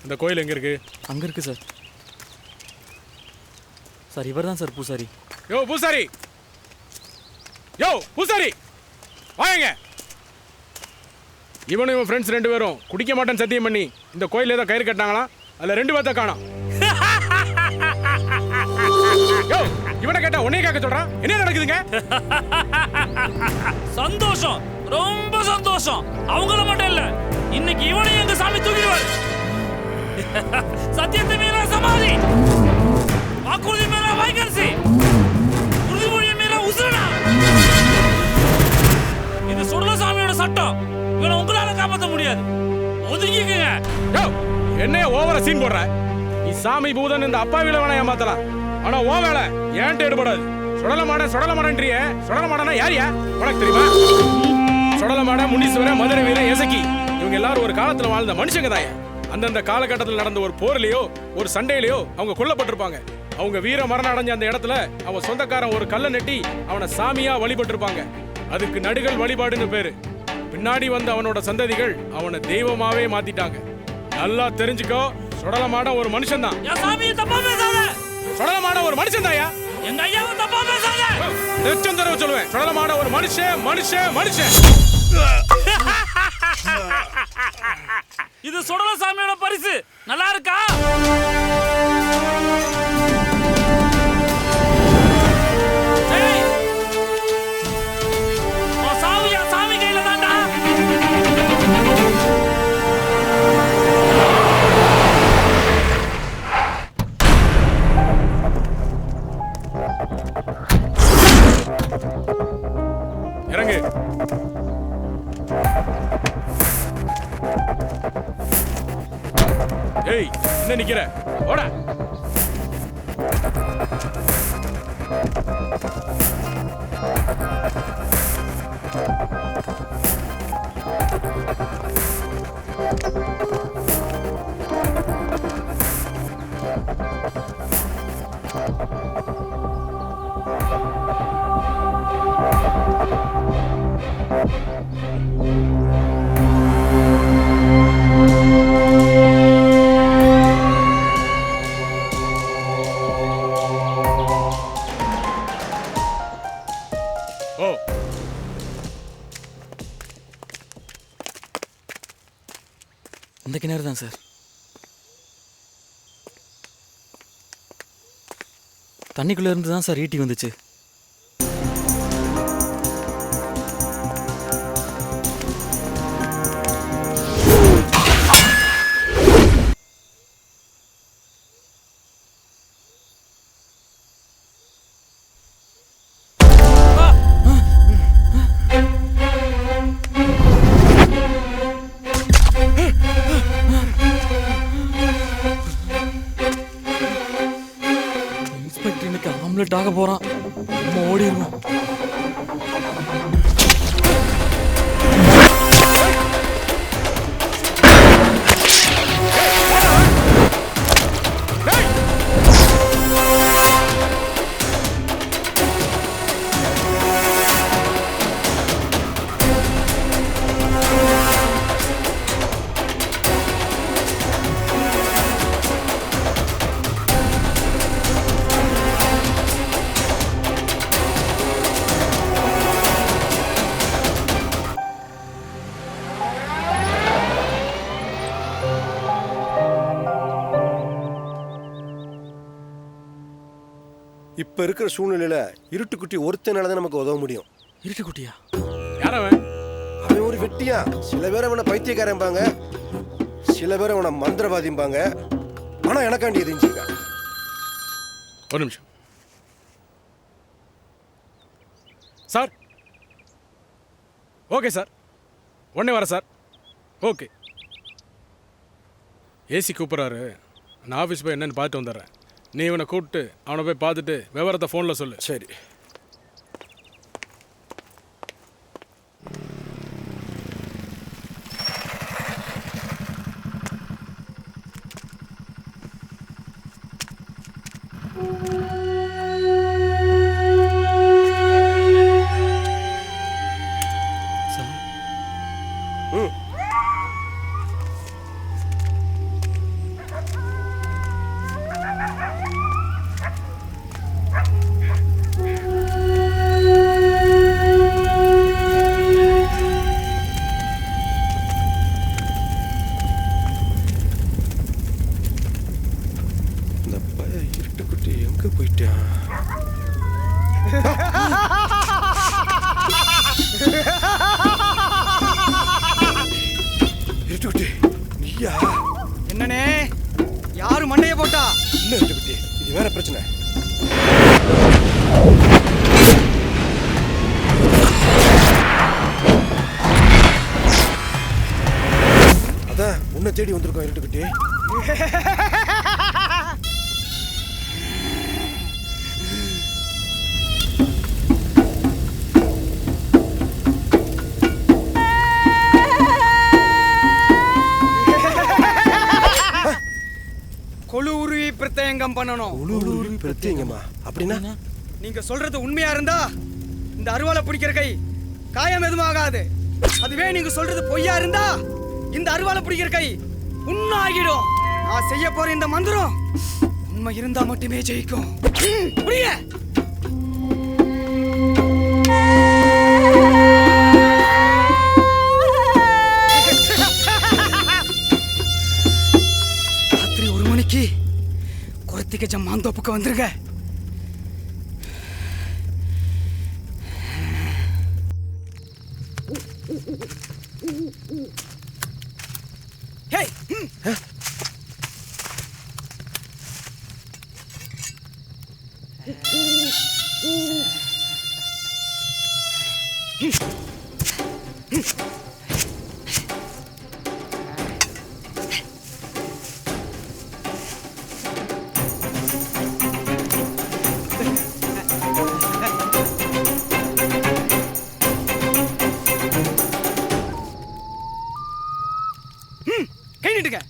இந்த கோயில் எங்க இருக்கு? அங்க இருக்கு சார். சார் இவர் தான் சார் பூசாரி. யோ பூசாரி, யோ பூசாரி வாங்க. இவனும் இவன் ஃப்ரெண்ட்ஸ் 2 பேரும் குடிக்க மாட்டேன்னு சத்தியம் பண்ணி இந்த கோயில் ஏதோ கயிறு கட்டினாங்களா? அதுல 2 பேர்த்த காணோம். யோ இவனை கேட்டா உன்னைய கேட்க சொல்றான். என்ன நடக்குதுங்க? சந்தோஷம், ரொம்ப சந்தோஷம். அவங்கள மட்டும் இல்ல, இன்னைக்கு இவனையும் எங்க சாமி தூக்கிடுவாரு. சத்தியத்தை மீற சமாதி, வாக்குறுதி மீற வாய்க்கரிசி, உறுதிமொழியை மீற உசுரனா. இது சுடலசாமியோட சட்டம். இவனை உங்களால காப்பாற்ற முடியாது. ஒதுங்கிக்கங்க. யோ என்னைய ஓவரா சீன் போடுற. நீ சாமி பூதன் இந்த அப்பாவில வேணா ஏமாத்தலாம். ஆனா ஓ வேலை ஏன்ட்டு எடுபடாது. சுடலமாடன்றிய சுடலமாடனா யாரியா உனக்கு தெரியுமா? சுடலமாட, முனீஸ்வரன், மதுரை வீரன், எசக்கி இவங்க எல்லாரும் ஒரு காலத்துல வாழ்ந்த மனுஷங்க தான். அந்தந்த காலகட்டத்தில் நடந்த ஒரு போர்லயோ ஒரு சண்டையிலயோ அவங்க கொல்லப்பட்டிருப்பாங்க. அவங்க வீர மரணம் அடைஞ்ச அந்த இடத்துல அவன் சொந்தக்காரன் ஒரு கல்லை நெட்டி அவனை சாமியா வழிபட்டிருப்பாங்க. அதுக்கு நடுகள் வழிபாடுன்னு பேரு. பின்னாடி வந்த அவனோட சந்ததிகள் அவனை தெய்வமாவே மாத்திட்டாங்க. நல்லா தெரிஞ்சுக்கோ, சுடலமாட ஒரு மனுஷன் தான். சுடலமாட ஒரு மனுஷன் தாயா. எங்க ஐயாவை தப்பா பேசாத. லட்சம் தடவை சொல்லுவேன், சுடலமாட ஒரு மனுஷன் மனுஷன் மனுஷன். இது சுடலசாமியோட பரிசு. நல்லா இருக்கா? சாமியா சாமி கையில தாண்டா. இறங்கு. ஏய் என்ன நிக்கிற? ஓடா. ஓ இந்த கிணறு தான் சார். தண்ணிக்குள்ள இருந்து தான் சார் ஈட்டி வந்துச்சு. ஓடிடுவோம். இப்ப இருக்கிற சூழ்நிலையில இருட்டுக்குட்டி ஒருத்தனால தான் நமக்கு உதவ முடியும். இருட்டுக்குட்டியா? யாரவன்? அவன் ஒரு வெட்டியா. சில பேர் அவனை பைத்தியக்காரன்பாங்க, சில பேர் அவனை மந்திரவாதிம்பாங்க. ஆனா எனக்காண்டி எரிஞ்சுங்க. ஒரு நிமிஷம் சார். ஓகே சார், உடனே வர சார். ஓகே. ஏசி கூப்பிட்றாரு, நான் ஆஃபீஸ் போய் என்னன்னு பார்த்துட்டு வந்துடுறேன். நீ இவனை கூப்பிட்டு அவனை போய் பார்த்துட்டு விவரத்தை ஃபோனில் சொல்லு. சரி. என்னனே யாரு மண்டைய போட்டா? இல்ல இருட்டுக்குட்டி, இது வேற பிரச்சனை. அதான் உன்னை தேடி வந்திருக்கோம் இருட்டுக்குட்டி. கொழு உருவி பிரத்யங்கம் பண்ணணும். பிரத்யங்கமா அப்படின்னா? நீங்க சொல்றது உண்மையா இருந்தா இந்த அருவாளை பிடிக்கிற கை காயம் எதுவும் ஆகாது. அதுவே நீங்க சொல்றது பொய்யா இருந்தா இந்த அருவாளை பிடிக்கிற கை உண்ணாகிடும். நான் செய்ய போற இந்த மந்திரம் உண்மை இருந்தா மட்டுமே ஜெயிக்கும். புரிய ராத்திரி 1 மணிக்கு குரத்திக்க ஜம்மாந்தோப்புக்கு வந்துருங்க. கை நீட்டுங்க.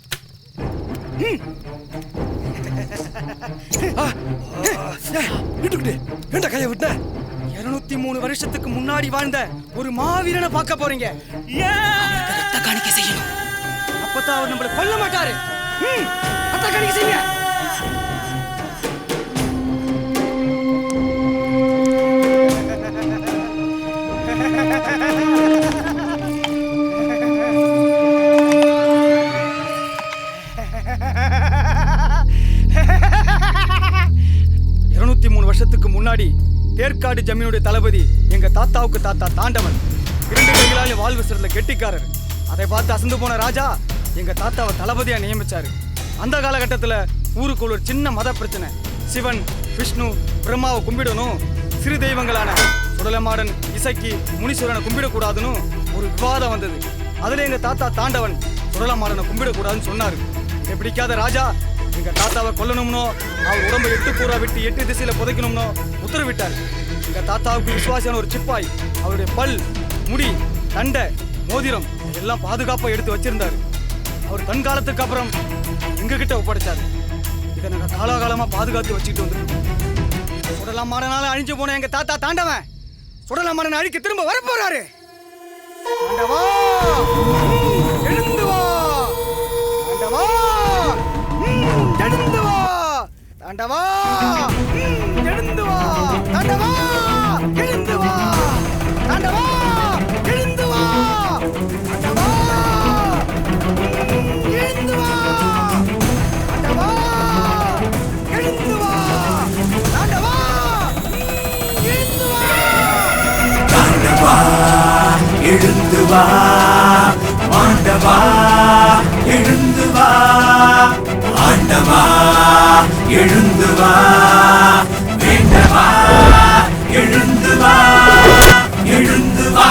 ஏண்டா கையை விட்ட? 203 வருஷத்துக்கு முன்னாடி வாழ்ந்த ஒரு மாவீரனை பார்க்க போறீங்க. ரத்த காணிக்கை செய்யணும். அப்பதான் அவர் நம்மளை கொல்ல மாட்டாரு. ரத்த காணிக்கை செய்யுங்க. வருஷத்துக்கு முன்னாடி தேர்க்காடு ஜமீனுடைய தளபதி எங்க தாத்தாவுக்கு தாத்தா தாண்டவன். 2 கைகளால வாள் வீசுறதுல கெட்டிக்காரர். அதை பார்த்து அசந்து போன ராஜா எங்க தாத்தாவை தளபதியா நியமிச்சாரு. அந்த காலகட்டத்தில் ஊருக்குள்ள ஒரு சின்ன மத பிரச்சனை. சிவன், விஷ்ணு, பிரம்மாவை கும்பிடணும், சிறு தெய்வங்களான சுடலமாடன், இசக்கி, முனீஸ்வரனை கும்பிடக்கூடாதுன்னு ஒரு விவாதம் வந்தது. அதுல எங்க தாத்தா தாண்டவன் சுடலமாடனை கும்பிடக்கூடாதுன்னு சொன்னாரு. இதை பிடிக்காத ராஜா எங்க தாத்தாவை கொல்லணும்னோ அவர் உடம்பை 8 கூறா விட்டு 8 திசையில புதைக்கணும்னோ உத்தரவிட்டார். எங்க தாத்தாவுக்கு விசுவாசியான ஒரு சிப்பாய் அவருடைய பல், முடி, தண்டை, மோதிரம் எல்லாம் பாதுகாப்பா எடுத்து வச்சிருந்தாரு. அவர் தன் காலத்துக்கு அப்புறம் எங்ககிட்ட ஒப்படைச்சாரு. இதை நாங்க காலாகாலமா பாதுகாத்து வச்சுக்கிட்டு வந்துருக்கோம். சுடலாம் மாடனால அழிஞ்சு போன எங்க தாத்தா தாண்டவன் சுடலாம் மாடனை அழிக்க திரும்ப வரப்போறாரு. தாண்டவா எழுந்து வா, தாண்டவா எழுந்து வா, தாண்டவா எழுந்து வா, தாண்டவா எழுந்து வா, தாண்டவா எழுந்து வா, தாண்டவா எழுந்து வா, தாண்டவா எழுந்து வா, தாண்டவா எழுந்து வா, தாண்டவா எழுந்து வா, மாண்டவா எழுந்து வா, ஆண்டவா எழுந்து வா, வேண்டவா எழுந்து வா, எழுந்து வா.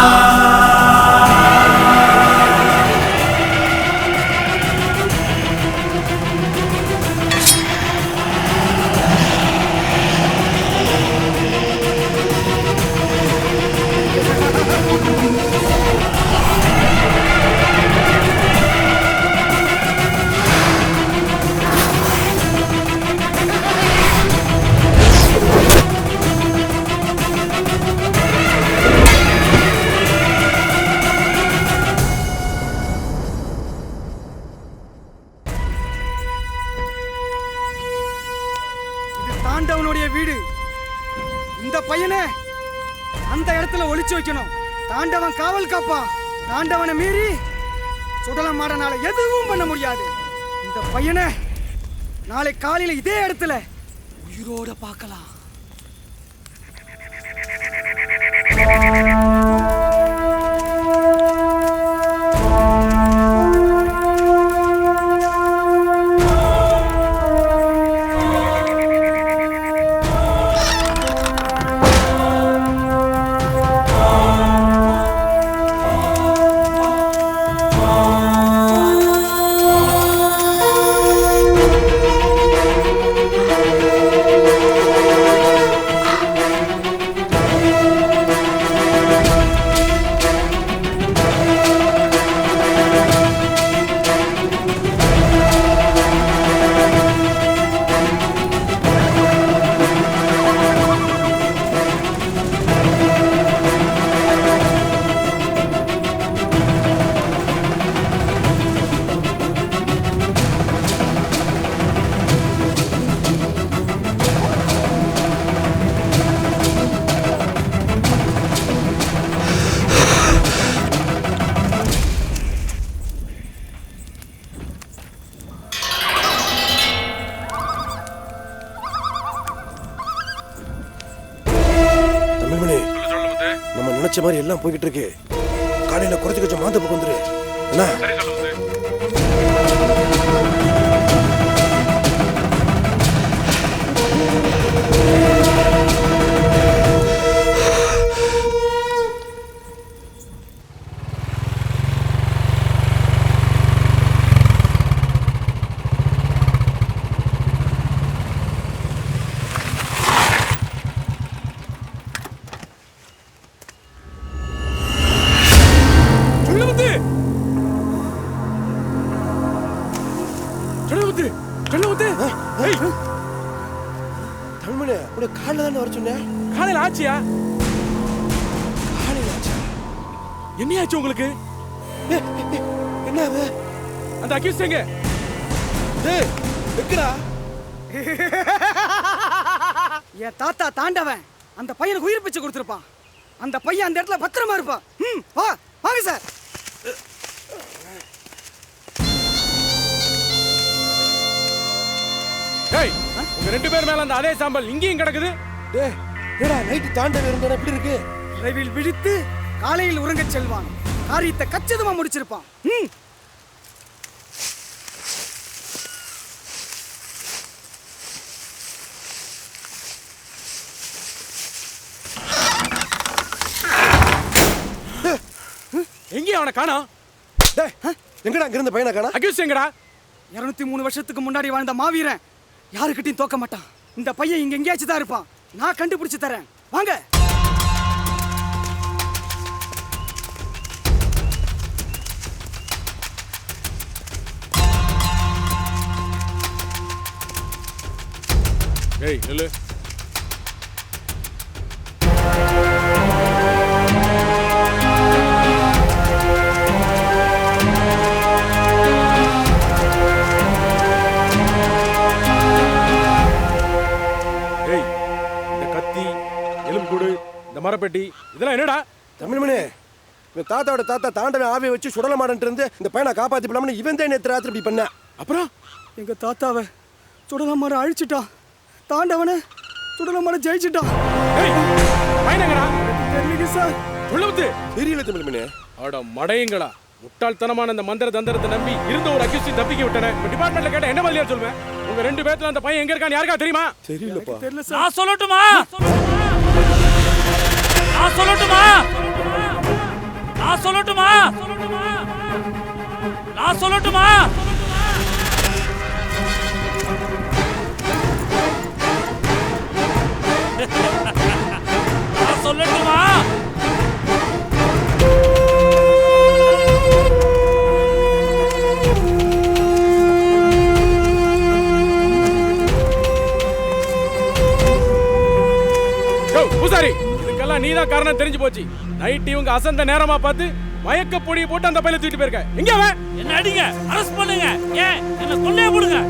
தாண்டவனுடைய வீடு. இந்த பையனை அந்த இடத்துல ஒளிச்சு வைக்கணும். தாண்டவன் காவல் காப்பா. தாண்டவனை மீறி சுடலம் மாடனால எதுவும் பண்ண முடியாது. இந்த பையனை நாளை காலையில இதே இடத்துல உயிரோட பார்க்கலாம். நம்ம நினைச்ச மாதிரி எல்லாம் போய்கிட்டு இருக்கு. காலையில குறைச்சு கொஞ்சம் மாந்த பக்கம் வந்துரு. என்ன காலையில் ஆச்சியா? என்னையாச்சு உங்களுக்கு? என்ன அந்த அக்யூஸ் எங்க? என் தாத்தா தாண்டவன் அந்த பையனுக்கு உயிர் பிச்சை கொடுத்துருப்பான். அந்த பையன் அந்த இடத்துல பத்திரமா இருப்பான். வா வாங்க சார். உங்க ரெண்டு பேர் மேல அந்த அதே சாம்பல் இங்கேயும் கிடக்குது. நைட்டு தாண்டவன் இருந்தா எப்படி இருக்கு? இரவில் விழித்து காலையில் உறங்கச் செல்வான். காரியத்தை கச்சிதமா முடிச்சிருப்பான். எங்கேயும் அவனை காணோம். எங்கடா அங்க இருந்த பையனை காணோம்? அக்யூஸ் எங்கடா? 203 வருஷத்துக்கு முன்னாடி வாழ்ந்த மாவீரன் யாருக்கிட்டையும் தோக்க மாட்டான். இந்த பையன் இங்க எங்கேயாச்சும் தான் இருப்பான். நான் கண்டுபிடிச்சு தரேன். வாங்க. ஏய் நில்லு. ஏய் இந்த கத்தி எலும்புக்கூடு இந்த மரப்பெட்டி இதெல்லாம் என்னடா? தமிழ்மணி இவன் தாத்தாவோட தாத்தா தாண்டவன் ஆவியை வச்சு சுடல மாடன்ட்டு இருந்து இந்த பையனை காப்பாத்தி போலாம்னு இவன் தான் நேற்று ராத்திரி இப்படி பண்ண. அப்புறம் எங்க தாத்தாவை சுடலமாட அழிச்சிட்டான், தாண்டவனை சுடலமாட ஜெயிச்சிட்டான். பையனங்கடா தெரியல சார். உள்ளுத்து தெரியல தமிழ்மணி. அட மடையங்களா, முட்டாள்தனமான அந்த மந்திர தந்திரத்தை நம்பி இருந்த ஒரு அக்யூஸ்டி தப்பிக்க விட்டன. டிபார்ட்மெண்ட்ல கேட்ட என்ன பதிலா சொல்வேன்? உங்க 2 பேர்த்துல அந்த பையன் எங்க இருக்கான்னு யாருக்கா தெரியுமா? தெரியலப்பா. தெரியல சார். நான் சொல்லட்டுமா? நான் சொல்லட்டுமா? நான் சொல்லட்டுமா? நான் சொல்லட்டுமா? நான் சொல்லட்டுமா? பூசாரி, இதுக்கெல்லாம் நீதான் காரணம் தெரிஞ்சு போச்சு. நைட் இவங்க அசந்த நேரமா பார்த்து மயக்க பொடியை போட்டு அந்த பையனை தூக்கிட்டு போயிருக்க. எங்க அவன்? என்ன அடிங்க, அரெஸ்ட் பண்ணுங்க, ஏன் என்ன கொல்லைய போடுங்க.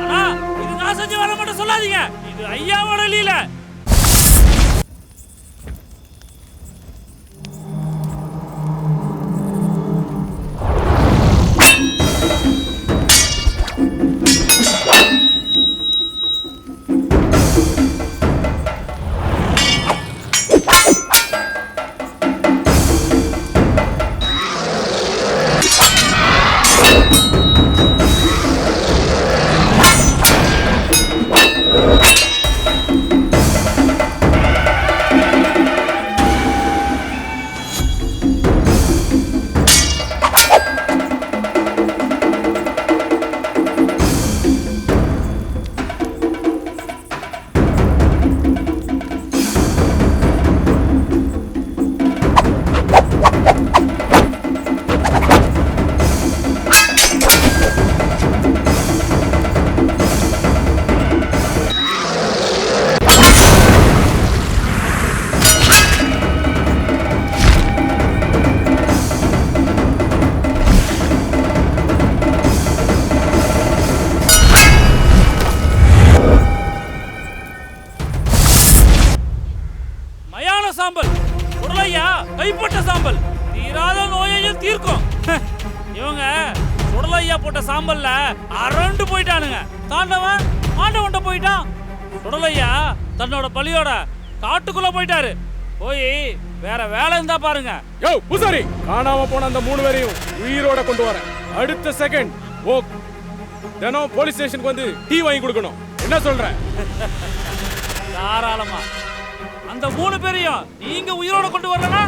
ஆனா இது நான் செஞ்ச வேலை மட்டும் சொல்லாதீங்க, இது ஐயாவோட லீலை. சாம்பல் சுடலையா, கைப்பட்ட சாம்பல் தீராத நோயையும் தீர்க்கும். இவங்க சுடலையா போட்ட சாம்பல்ல அரண்டு போயிட்டானுங்க. தாண்டவன் ஆண்டவன்ட்ட போயிட்டான். சுடலையா தன்னோட பலியோட காட்டுக்குள்ள போயிட்டாரு. போய் வேற வேலை இருந்தா பாருங்க. யோ பூசாரி, காணாம போன அந்த 3 பேரையும் உயிரோட கொண்டு வரேன். அடுத்த செகண்ட் தினம் போலீஸ் ஸ்டேஷனுக்கு வந்து டீ வாங்கி கொடுக்கணும். என்ன சொல்ற? தாராளமா. அந்த 3 பேரையும் நீங்க உயிரோட கொண்டு வரலனா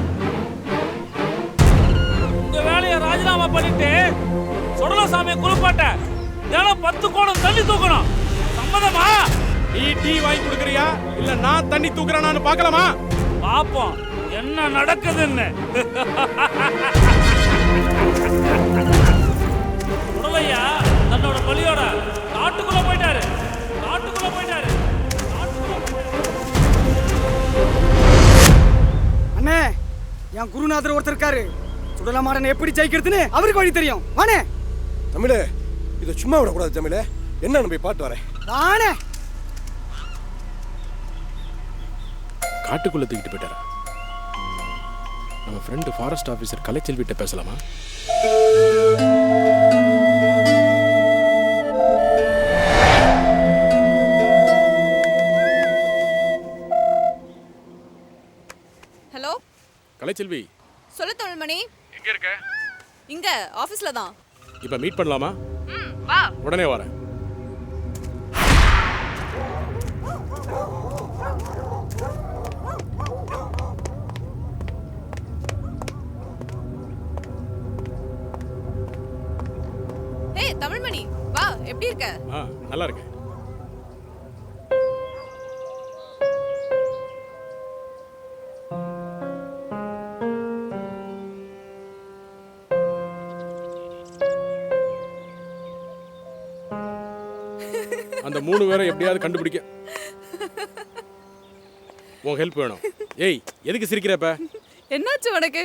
உங்க வேலையை ராஜினாமா பண்ணிட்டு சுடலசாமியை குளிப்பாட்ட தினம் 10 கோணம் தண்ணி தூக்கணும். சம்மதமா? நீ டீ வாங்கி கொடுக்கறியா இல்ல நான் தண்ணி தூக்குறேனான்னு பார்க்கலாமா? பாப்போம் என்ன நடக்குதுன்னு. சுடலையா தன்னோட பலியோட காட்டுக்குள்ள போயிட்டாரு. அண்ணே, என் குருநாதர் ஒருத்தர் இருக்காரு. சுடலமாடன் எப்படி ஜெயிக்கிறதுன்னு அவருக்கு வழி தெரியும். வானே தமிழே, இதை சும்மா விடக்கூடாது தமிழே. என்ன போய் பாட்டு வரேன். வானே. காட்டுக்குள்ள தூக்கிட்டு போயிட்டாரா? நம்ம ஃப்ரெண்டு ஃபாரஸ்ட் ஆஃபீஸர் கலைச்செல்விட்ட பேசலாமா? ஹலோ கலைச்செல்வி, சொல்லு தமிழ்மணி. எங்க இருக்க? இங்க ஆபீஸ்ல தான். இப்ப மீட் பண்ணலாமா? வா. உடனே வரேன். ஏய் தமிழ்மணி, வா. எப்படி இருக்க? நல்லா இருக்கேன். அந்த 3 பேரை எப்படியாவது கண்டுபிடிக்க உன் ஹெல்ப் வேணும். ஏய் எதுக்கு சிரிக்கிறப்ப? என்னாச்சு உனக்கு?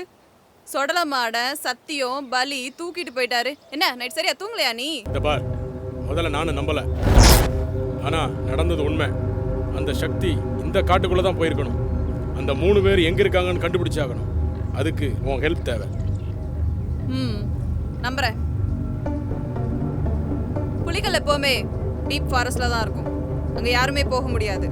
சொடல மாட சத்தியம் பலி தூக்கிட்டு போயிட்டாரு. என்ன நைட் சரியா தூங்கலையா நீ? இந்த பார், முதல்ல நானும் நம்பல, ஆனா நடந்தது உண்மை. அந்த சக்தி இந்த காட்டுக்குள்ள தான் போயிருக்கணும். அந்த 3 பேர் எங்க இருக்காங்கன்னு கண்டுபிடிச்சாகணும். அதுக்கு உன் ஹெல்ப் தேவை. நம்புறேன். புலிகள் எப்பவுமே டீப் ஃபாரஸ்ட்ல தான் இருக்கும். அங்க யாருமே போக முடியாது.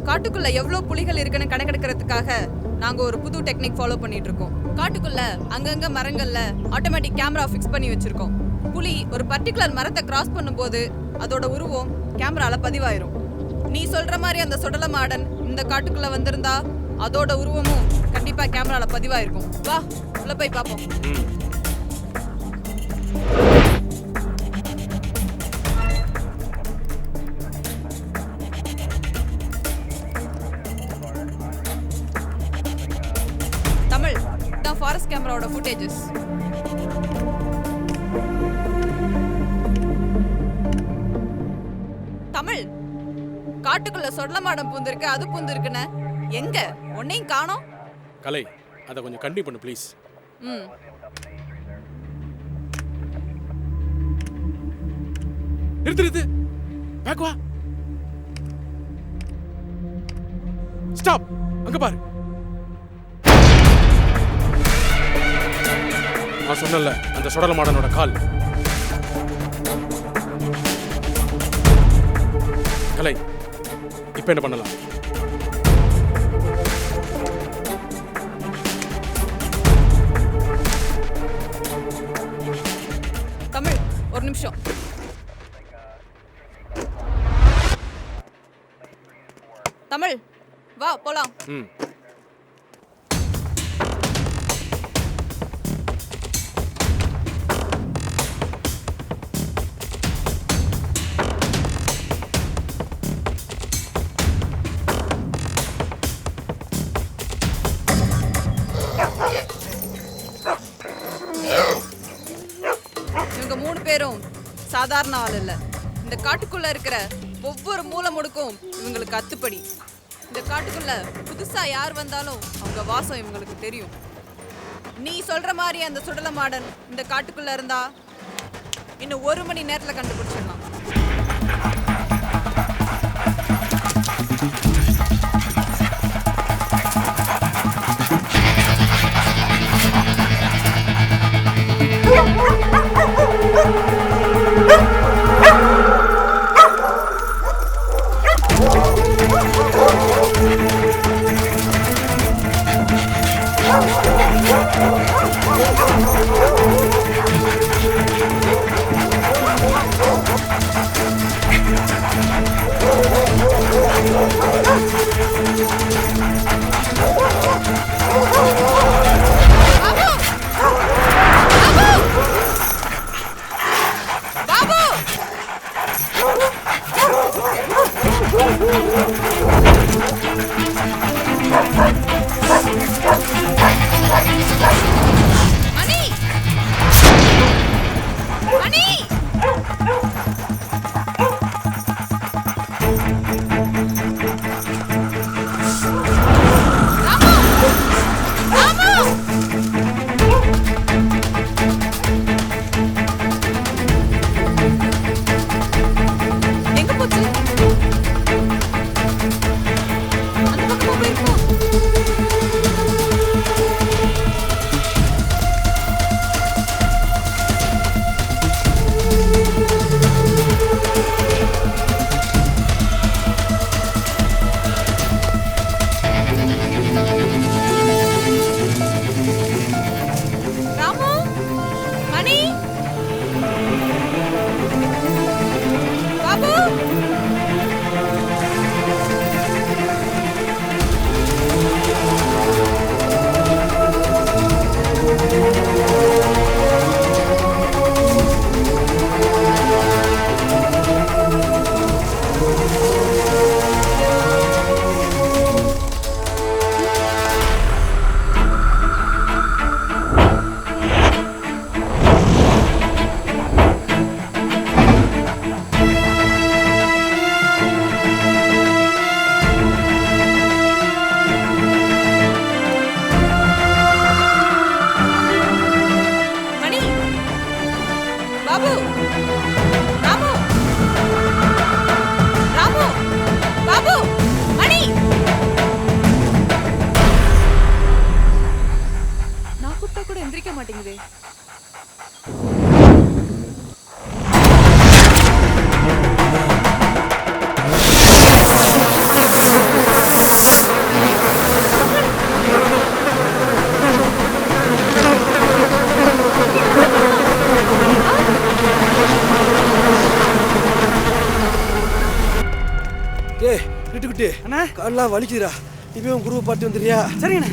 காட்டுக்குள்ள எவ்வளவு புலிகள் இருக்குன்னு கணக்கெடுக்கிறதுக்காக நாங்க ஒரு புது டெக்னிக் ஃபாலோ பண்ணிட்டு இருக்கோம். காட்டுக்குள்ள அங்கங்க மரங்கள்ல ஆட்டோமேட்டிக் கேமரா ஃபிக்ஸ் பண்ணி வச்சிருக்கோம். புலி ஒரு பர்டிகுலர் மரத்தை கிராஸ் பண்ணும்போது அதோட உருவம் கேமரால பதிவாயிரும். நீ சொல்ற மாதிரி அந்த சுடல மாடன் இந்த காட்டுக்குள்ள வந்திருந்தா அதோட உருவமும் கண்டிப்பா கேமரால பதிவாயிருக்கும். வா உள்ள போய் பாப்போம். தமிழ் தான் ஃபாரஸ்ட் கேமராவோட ஃபுட்டேஜஸ். தமிழ் காட்டுக்குள்ள சொடல மாடம் பூந்திருக்கு, அது பூந்திருக்குன்னு எங்க ஒன்னையும் காணோம். கலை, அதை கொஞ்சம் கண்டினியூ பண்ணு ப்ளீஸ். நிறுத்து, பேக் வா. ஸ்டாப், அங்க பாரு. நான் சொன்னல அந்த சுடல மாடனோட கால். கலை, இப்ப என்ன பண்ணலாம்? தமிழ் ஒரு நிமிஷம். தமிழ் வா போலாம். இவங்க 3 பேரும் சாதாரண ஆள் இல்ல. இந்த காட்டுக்குள்ள இருக்கிற ஒவ்வொரு மூலை முடுக்கும் இவங்களுக்கு அத்துப்படி. இந்த காட்டுக்குள்ள புதுசா யார் வந்தாலும் அவங்க வாசம் இவங்களுக்கு தெரியும். நீ சொல்ற மாதிரி அந்த சுடல மாடன் இந்த காட்டுக்குள்ள இருந்தா இன்னும் 1 மணி நேரத்துல கண்டுபிடிச்சிடலாம். மணி தெரியுதே. ஏய் கிட்டுக்குட்டி அண்ணா கால்லாம் வலிக்குதுடா இப்போ உன் குருவை பார்த்து வந்துடுறியா? சரிண்ணே.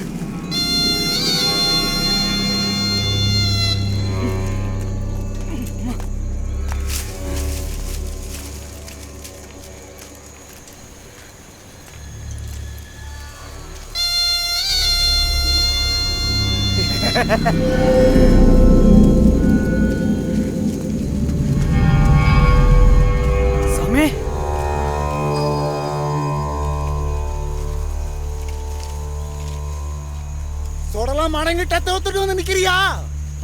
சாமி சொடலாம் மாடங்கிட்ட தோத்துட்டு வந்து நிக்கிறியா?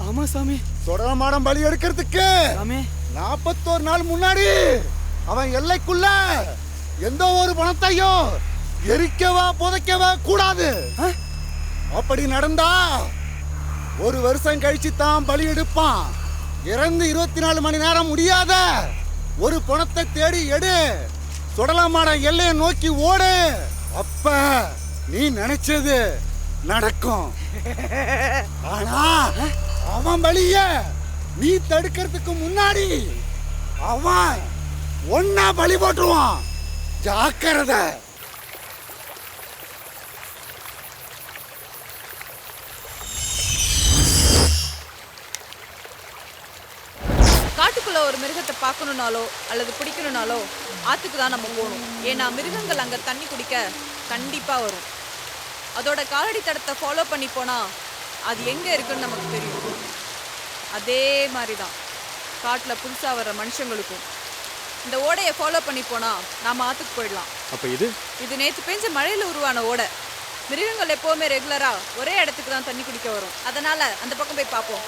ஆமா சாமி. சொடலாம் மாடம் பலி எடுக்கிறதுக்கு சாமி 41 நாள் முன்னாடி அவன் எல்லைக்குள்ள எந்த ஒரு பணத்தையும் எரிக்கவா புதைக்கவா கூடாது. அப்படி நடந்தா ஒரு வருஷம் கழிச்சு தான் பலி எடுப்பான். இறந்து 24 மணி நேரம் முடியாத ஒரு பணத்தை தேடி எடு. சுடலமாட எல்லையை நோக்கி ஓடு. அப்ப நீ நினைச்சது நடக்கும். ஆனா அவன் பலிய நீ தடுக்கிறதுக்கு முன்னாடி அவன் ஒன்னா பலி போட்டுருவான். ஜாக்கிரதை. காட்டுக்குள்ள ஒரு மிருகத்தை பார்க்கணும்னாலோ அல்லது பிடிக்கணும்னாலோ ஆத்துக்கு தான் நம்ம போகணும். ஏன்னா மிருகங்கள் அங்க தண்ணி குடிக்க கண்டிப்பா வரும். அதோட காலடி தடத்தை ஃபாலோ பண்ணி போனா அது எங்க இருக்குன்னு நமக்கு தெரியும். அதே மாதிரி தான் காட்டுல புதுசா வர்ற மனுஷங்களுக்கும் இந்த ஓடையை ஃபாலோ பண்ணி போனா நாம ஆத்துக்கு போயிடலாம். அப்ப இது நேற்று பெஞ்ச மழையில உருவான ஓடை. மிருகங்கள் எப்பவுமே ரெகுலரா ஒரே இடத்துக்கு தான் தண்ணி குடிக்க வரும். அதனால அந்த பக்கம் போய் பார்ப்போம்.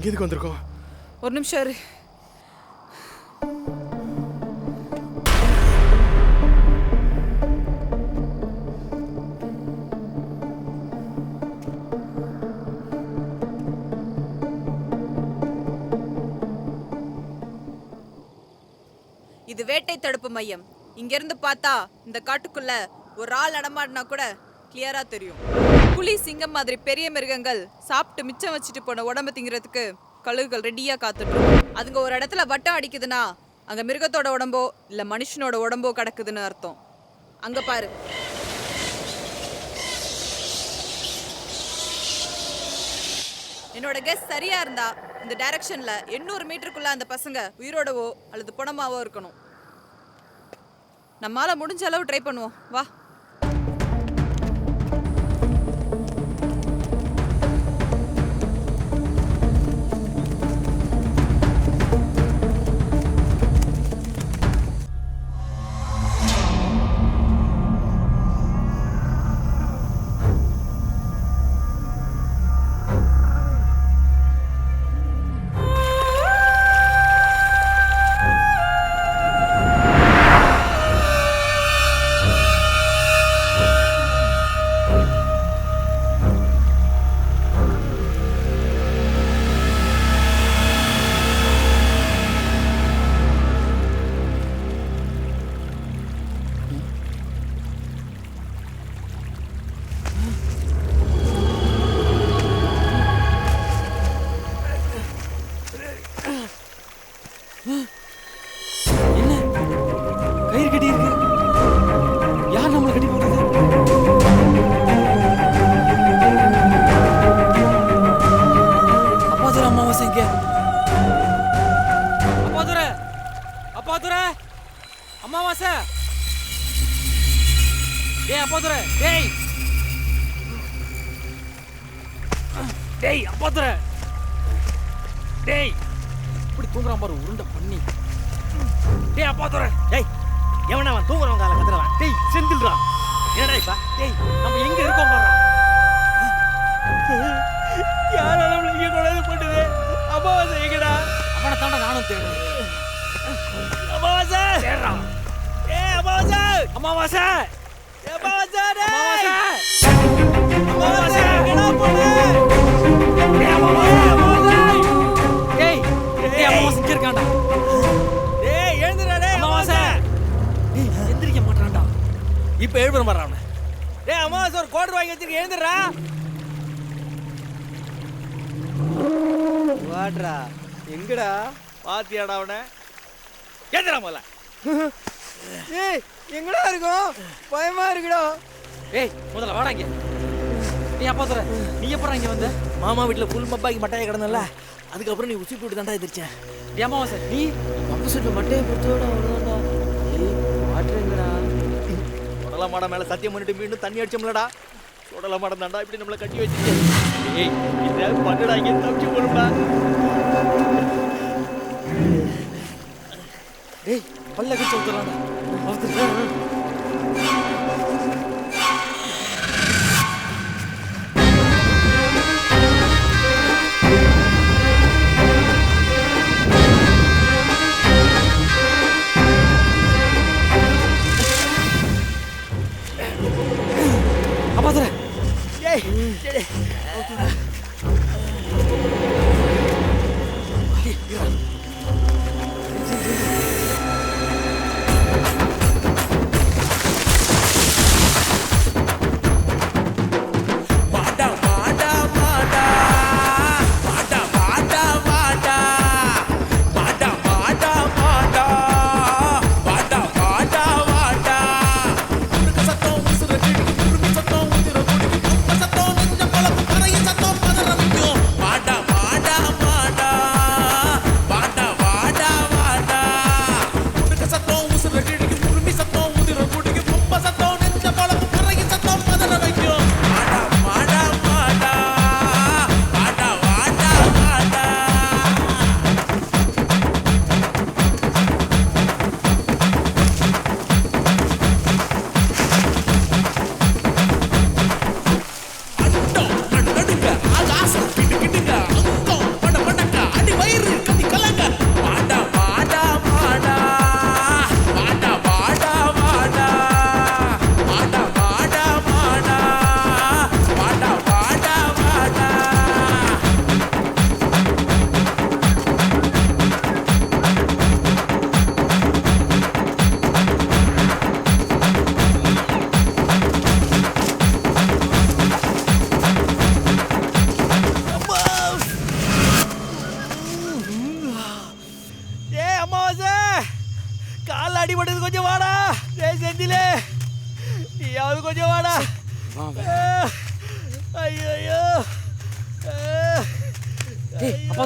இங்க எதுக்கு வந்திருக்கோம்? ஒரு நிமிஷம் இரு. இது வேட்டை தடுப்பு மையம். இங்க இருந்து பார்த்தா இந்த காட்டுக்குள்ள ஒரு ஆள் நடமாடினா கூட கிளியரா தெரியும். புலி, சிங்கம் மாதிரி பெரிய மிருகங்கள் சாப்பிட்டு மிச்சம் வச்சுட்டு போன உடம்பு திங்கிறதுக்கு கழுகுகள் ரெடியா காத்துட்டு அதுங்க ஒரு இடத்துல வட்டம் அடிக்குதுன்னா அங்க மிருகத்தோட உடம்போ இல்ல மனுஷனோட உடம்போ கிடக்குதுன்னு அர்த்தம். அங்க பாரு. என்னோட கெஸ் சரியா இருந்தா இந்த டைரக்ஷன்ல 800 மீட்டருக்குள்ள அந்த பசங்க உயிரோடவோ அல்லது புணமாவோ இருக்கணும். நம்மால முடிஞ்ச அளவு ட்ரை பண்ணுவோம். வா. கயிறு கட்டி இருக்கு. யார் நம்மளை கட்டி போடுறது? அப்பாதுரை அமாவாசை இங்க. அப்பாதுரை, அப்பாதுரை, அமாவாசை. டேய் அப்பாதுரை, டேய் டேய் அப்பாதுரை, டேய் இப்படி தூங்குறான் பாரு உருண்டை பண்ணி. டேய் அப்பாதுரை, டேய் எவனா அவன் தூங்குறவங்க கால கத்துறவன்? டேய் செந்தில்ரா, என்னடா இப்ப? டேய் நம்ம எங்க இருக்கோம் பாரு. யாரால இங்க கொலை பண்ணுது? அமாவாசை எங்கடா? அவனை தாண்ட நானும் தேடுறேன். அமாவாசை தேடுறா. ஏய் அமாவாசை, அமாவாசை, அமாவாசை, அமாவாசை, அமாவாசை எங்கடா போற? டேய் அமாவாசை, அமாவாசை. டேய் டேய் அமாவாசை இங்க இருக்கான்டா. டேய் எழுந்துடா டேய் அமாவாசை. டேய் எந்திரிக்க மாட்டான்டா. இப்ப எழுப்புற மாதிரி அவனை. டேய் அமாவாசை ஒரு கோட் வாங்கி வச்சிருக்க, எழுந்துடா. வாட்ரா எங்கடா பாத்தியாடா அவனை? எழுந்துடா முதல்ல. ஏய் எங்கடா இருக்கோம்? பயமா இருக்குடா. ஏய் முதல்ல வாடா இங்க. டேய் அப்பாதுரை, நீ எப்பறா இங்க வந்த? மாமா வீட்டுல புல் மப்பாக்கி மட்டையை கிடந்தல, அதுக்கப்புறம் நீ உச்சி போட்டு தாண்டா எதிர்ச்சேன். டேய் அமாவாசை, நீ நம்ம சைட்ல மட்டையை பொறுத்தோட அவ்வளோதான்டா. ஏய் வாட்ருங்கடா. சுடல மாட மேல சத்தியம் பண்ணிட்டு மீண்டும் தண்ணி அடிச்சோம்லடா. சுடல மாடம் தாண்டா இப்படி நம்மளை கட்டி வச்சுட்டு. ஏய் இதை பண்ணுடா, இங்கே தப்பிச்சு போடுடா. டேய் பல்ல கடிச்சு ஊத்துறான்டா. அப்பாதுரை, ஏய் வாடா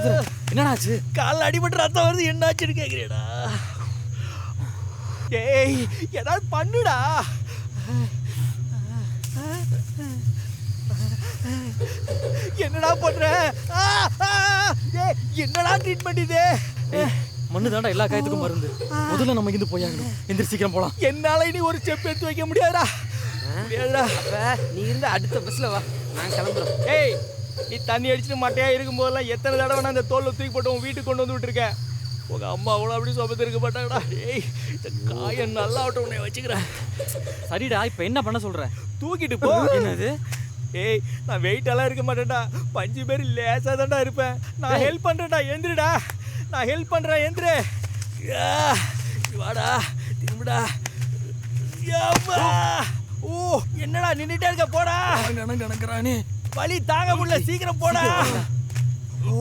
பாத்துற. என்னடா ஆச்சு? கால்ல அடிபட்டு ரத்தம் வருது, என்னாச்சுன்னு கேக்குறேடா. ஏய் ஏதாவது பண்ணுடா. என்னடா பண்ற? ஏய் என்னடா ட்ரீட்மெண்ட் இது? மண்ணு தாண்டா எல்லா காயத்துக்கும் மருந்து. முதல்ல நம்ம இருந்து போயாகணும். எந்திரி சீக்கிரம் போலாம். என்னால இனி ஒரு ஸ்டெப் எடுத்து வைக்க முடியாதுடா. முடியாதுடா. அப்ப நீ இருந்த அடுத்த பஸ்ல வா, நான் கிளம்புறோம். ஏய் நீ தண்ணி அடிச்சுட்டு மட்டையா இருக்கும் போதெல்லாம் எத்தனை தடவை நான் அந்த தோல்ல தூக்கி போட்டு உன் வீட்டுக்கு கொண்டு வந்து விட்டுருக்கேன். உங்க அம்மா அவ்வளோ அப்படி சொபத்து இருக்க மாட்டாங்கடா. ஏய் இந்த காயம் நல்லா விட்டு உன்னை வச்சுக்கிறேன். சரிடா, இப்போ என்ன பண்ண சொல்ற? தூக்கிட்டு போ. என்னது? ஏய் நான் வெயிட் எல்லாம் இருக்க மாட்டேன்டா. 5 பேர் லேசாக தான்டா இருப்பேன். நான் ஹெல்ப் பண்ணுறேன்டா, எந்திரிடா. நான் ஹெல்ப் பண்ணுறேன், எந்திரு. வாடா திரும்புடா. ஓ என்னடா நின்றுட்டே இருக்க, போடா. கணக்குறானே, வலி தாங்க முடியல, சீக்கிரம் போடா. ஓ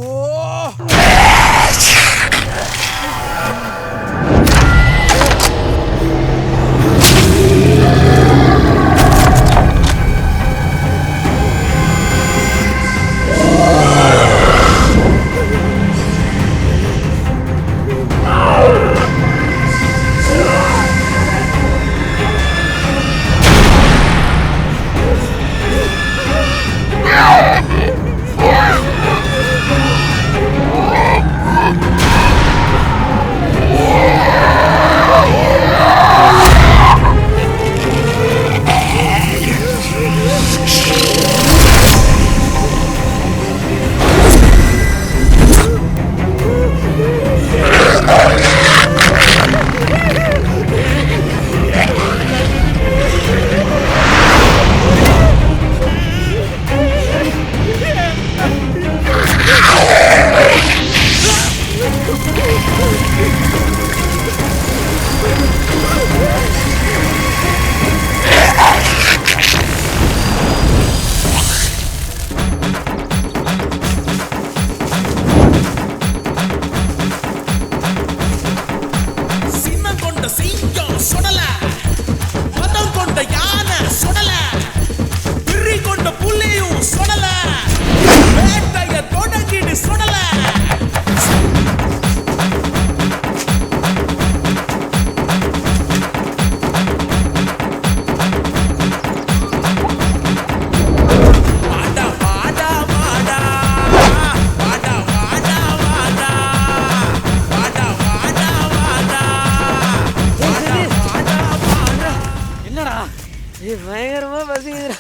பயங்கரமா பசிக்குதுடா.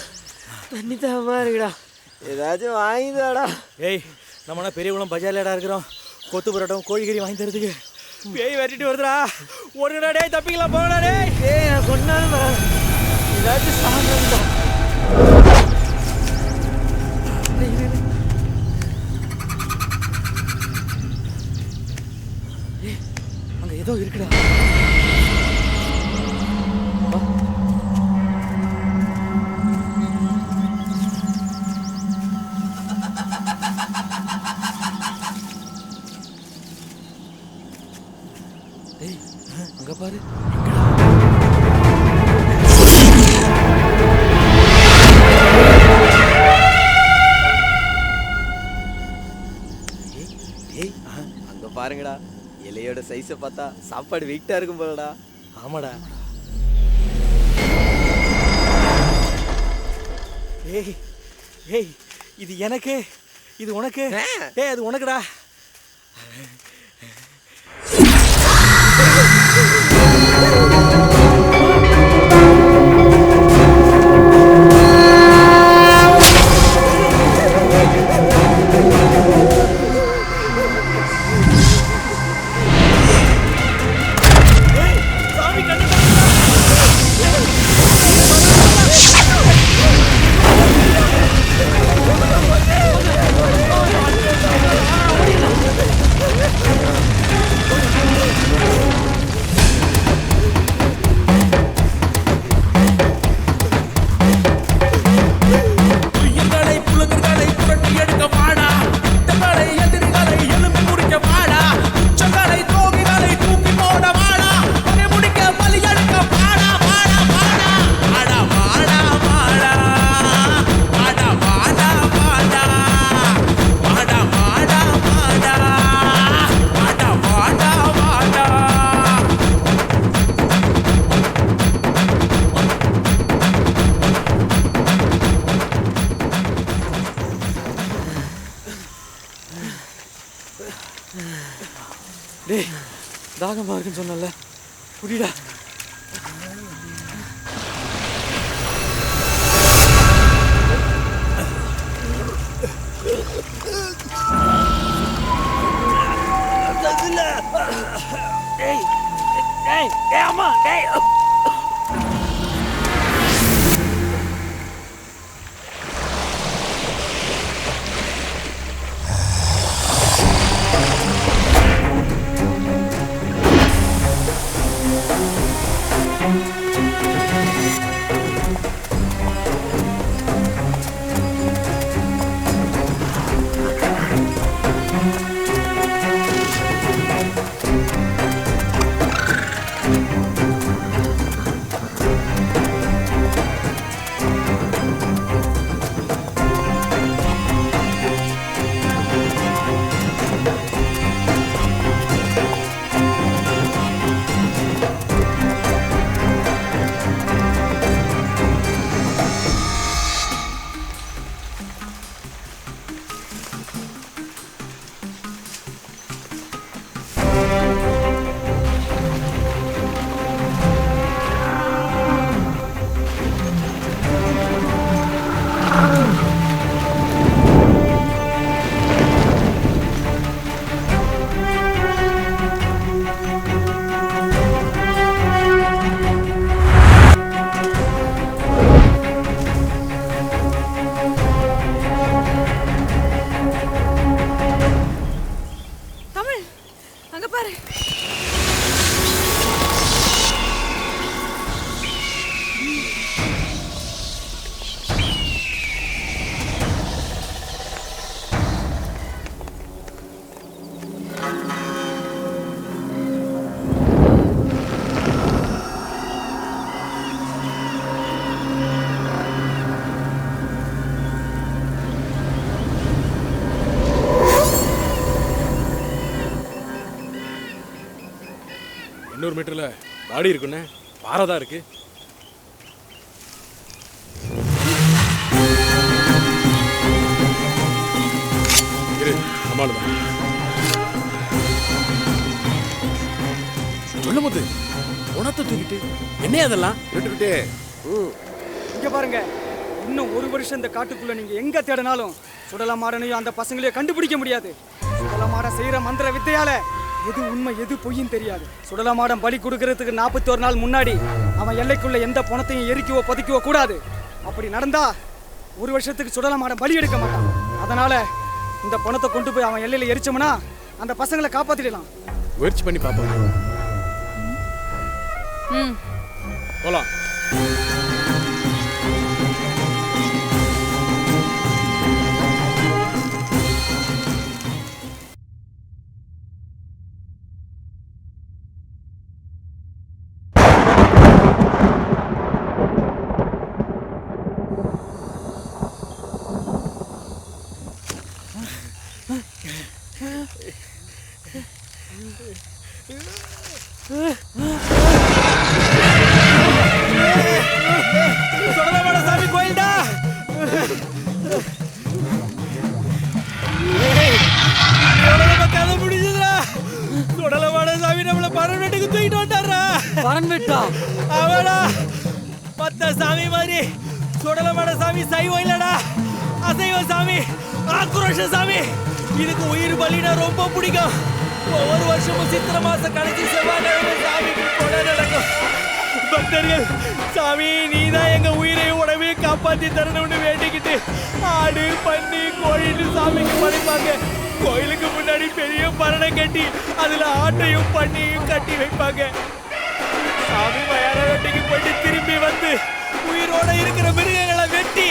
தண்ணி தாமா இருக்குடா, ஏதாச்சும் வாங்கிதாடா. ஏய் நம்ம பெரிய குளம் பஜார்லடா இருக்கிறோம். கொத்து புரோட்டம் கோழிக்கறி வாங்கி தரதுக்கு பேய் வெட்டிட்டு வருதுடா. ஓடுடா டேய், தப்பிக்கலாம் போகடா டேய். ஏய் நான் கொண்டாலும் ஏதாச்சும் சாப்பிடா. அங்க ஏதோ இருக்குடா. அங்க பாரு. அங்க பாருங்கடா, இலையோட சைஸை பார்த்தா சாப்பாடு வெயிட்டா இருக்கும் போலடா. ஆமாடா. ஏய் ஏய் இது எனக்கு, இது உனக்கு. ஏய் அது உனக்குடா. டேய் தாகமா இருக்குன்னு சொன்னல குடிடா. டேய் டேய் டேய் அம்மா டேய் மீட்டர்ல பாடி இருக்குண்ணே. பாறை தான் இருக்கு. இரு சமாளுதான். சொல்ல போது உணத்தை தூக்கிட்டு என்ன அதெல்லாம் விட்டுக்கிட்டே. இங்க பாருங்க, இன்னும் ஒரு வருஷம் இந்த காட்டுக்குள்ள நீங்க எங்க தேடினாலும் சுடலமாடனையும் அந்த பசங்களையும் கண்டுபிடிக்க முடியாது. சுடலமாடன் செய்யற மந்திர வித்தையால எது உண்மை எது பொய்யும் தெரியாது. சுடலமாடன் பலி கொடுக்கறதுக்கு 41 நாள் முன்னாடி அவன் எல்லைக்குள்ள எந்த பணத்தையும் எரிக்கவோ பதுக்கவோ கூடாது. அப்படி நடந்தா ஒரு வருஷத்துக்கு சுடலமாடன் பலி எடுக்க மாட்டான். அதனால இந்த பணத்தை கொண்டு போய் அவன் எல்லையில எரிச்சோம்னா அந்த பசங்களை காப்பாத்திடலாம். முயற்சி பண்ணி பார்ப்போம். போலாம். சாமி கோயில்டா. கதை முடிஞ்சதுடா. சுடலமாட சாமி நம்மள பரன் வெட்டுக்கு தூக்கிட்டு வந்தாரா. பரன் வெட்டா அவடா மத்த சாமி மாதிரி சுடலமாட சாமி சைவம் இல்லடா, அசைவ சாமி, ஆக்ரோஷ சாமி. இதுக்கு உயிர் பலினா ரொம்ப பிடிக்கும். ஒவ்வொரு வருஷமும் சித்திரை மாசம் கடைசி செவ்வாய்க்கிழமை சாமிக்கு கொலை நடக்கும். பக்தர்கள் சாமி நீதான் எங்க உயிரையும் உடவையும் காப்பாத்தி தரணும்னு வேண்டிக்கிட்டு ஆடு பன்னி கோழின்னு சாமிக்கு படைப்பாங்க. கோயிலுக்கு முன்னாடி பெரிய பரணை கட்டி அதுல ஆட்டையும் பன்னியும் கட்டி வைப்பாங்க. சாமி மயான வெட்டிக்கு போயிட்டு திரும்பி வந்து உயிரோட இருக்கிற மிருகங்களை வெட்டி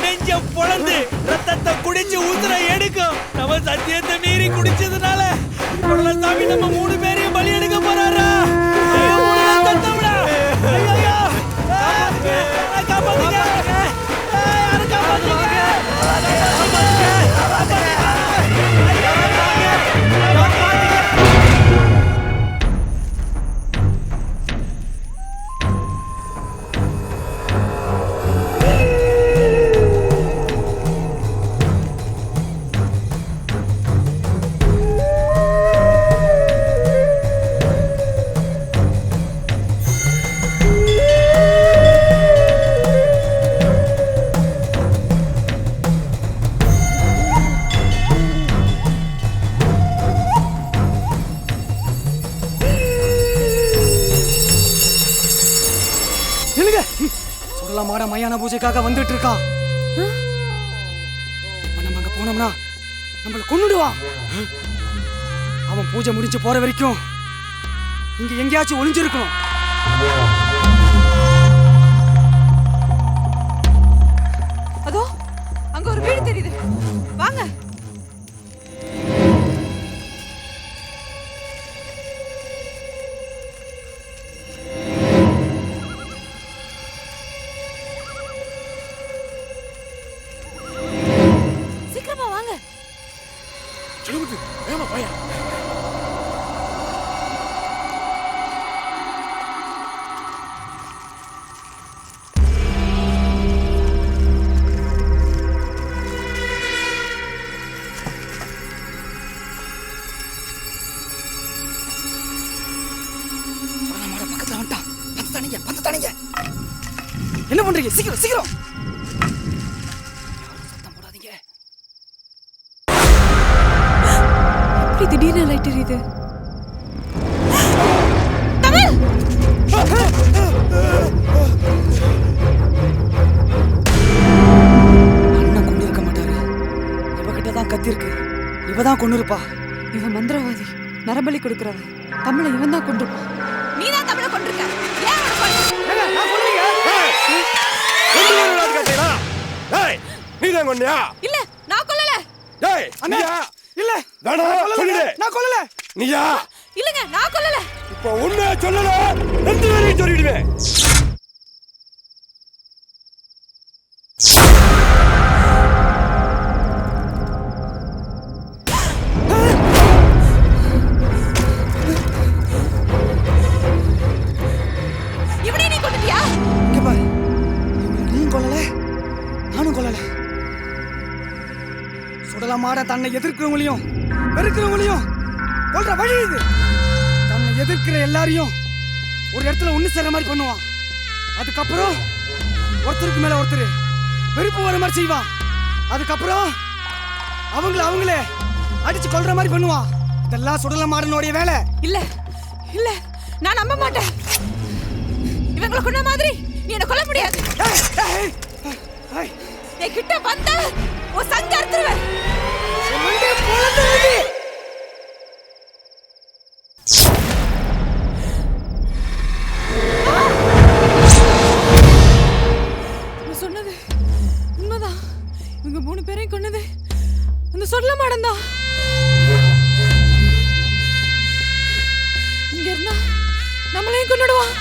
நெஞ்ச பொழந்து ரத்தத்தை குடிச்சு உசுர எடுக்கும். நம்ம சத்தியத்தை மீறி குடிச்சதுனால சாமி நம்ம 3 பேரையும் பலி எடுக்க போறாரா. மாட மயான பூஜைக்காக வந்துட்டு இருக்கான். இப்ப நம்ம அங்க போனோம்னா நம்மள கொன்னுடுவான். அவன் பூஜை முடிஞ்சு போற வரைக்கும் இங்க எங்கேயாச்சும் ஒளிஞ்சிருக்கணும். அதோ அங்க ஒரு வீடு தெரியுது, வாங்க. சீக்கிரமா வாங்க. என்ன பண்றீங்க? சீக்கிரம் சீக்கிரம். சத்தம் போடாதீங்க. எப்படி திடீர்னு லைட் எரியுது? அண்ணன் கொண்டு இருக்க மாட்டாரு. இவகிட்ட தான் கத்தி இருக்கு. இவதான் கொண்டு இருப்பா. இவன் மந்திரவாதி, நரபலி கொடுக்கறவன். தமிழை இவன் தான் கொண்டிருப்பான். நீ தான் தமிழை கொண்டிருக்க. ஏன் அவனை கொல்ற? நீதான் கொண்டியா? இல்ல, நான் கொல்லல. டேய் நீயா? இல்ல வேணாம் சொல்லிடு. நான் கொல்லல. நீயா? இல்லங்க, நான் கொல்லல. இப்போ உண்மையா சொல்லல, ரெண்டு பேரையும் சொல்லிடுவேன். இவனே நீ கொன்னுட்டியா? இங்க பாரு, நீயும் கொல்லல, நானும் கொல்லல. சுடலமாட தன்னை எதிர்க்கிறவங்களையும் வெறுக்கிறவங்களையும் கொல்ற வழி இது. தன்னை எதிர்க்கிற எல்லாரையும் ஒரு இடத்துல ஒண்ணு சேர்ற மாதிரி பண்ணுவான். அதுக்கப்புறம் ஒருத்தருக்கு மேல ஒருத்தர் வெறுப்பு வர மாதிரி செய்வான். அதுக்கப்புறம் அவங்களே அடிச்சு கொல்ற மாதிரி பண்ணுவான். இதெல்லாம் சுடலமாடனுடைய வேலை. இல்ல இல்ல, நான் நம்ப மாட்டேன். இவங்களை கொன்ன மாதிரி நீ என்ன கொல்ல முடியாது. என் கிட்ட வந்த உன் சங்க அறுத்துருவேன். சொன்னது உண்மைதான். இவங்க 3 பேரையும் கொன்னது அந்த சொல்ல மாட்டேன். இங்க இருந்தா நம்மளையும் கொன்னுடுவான்.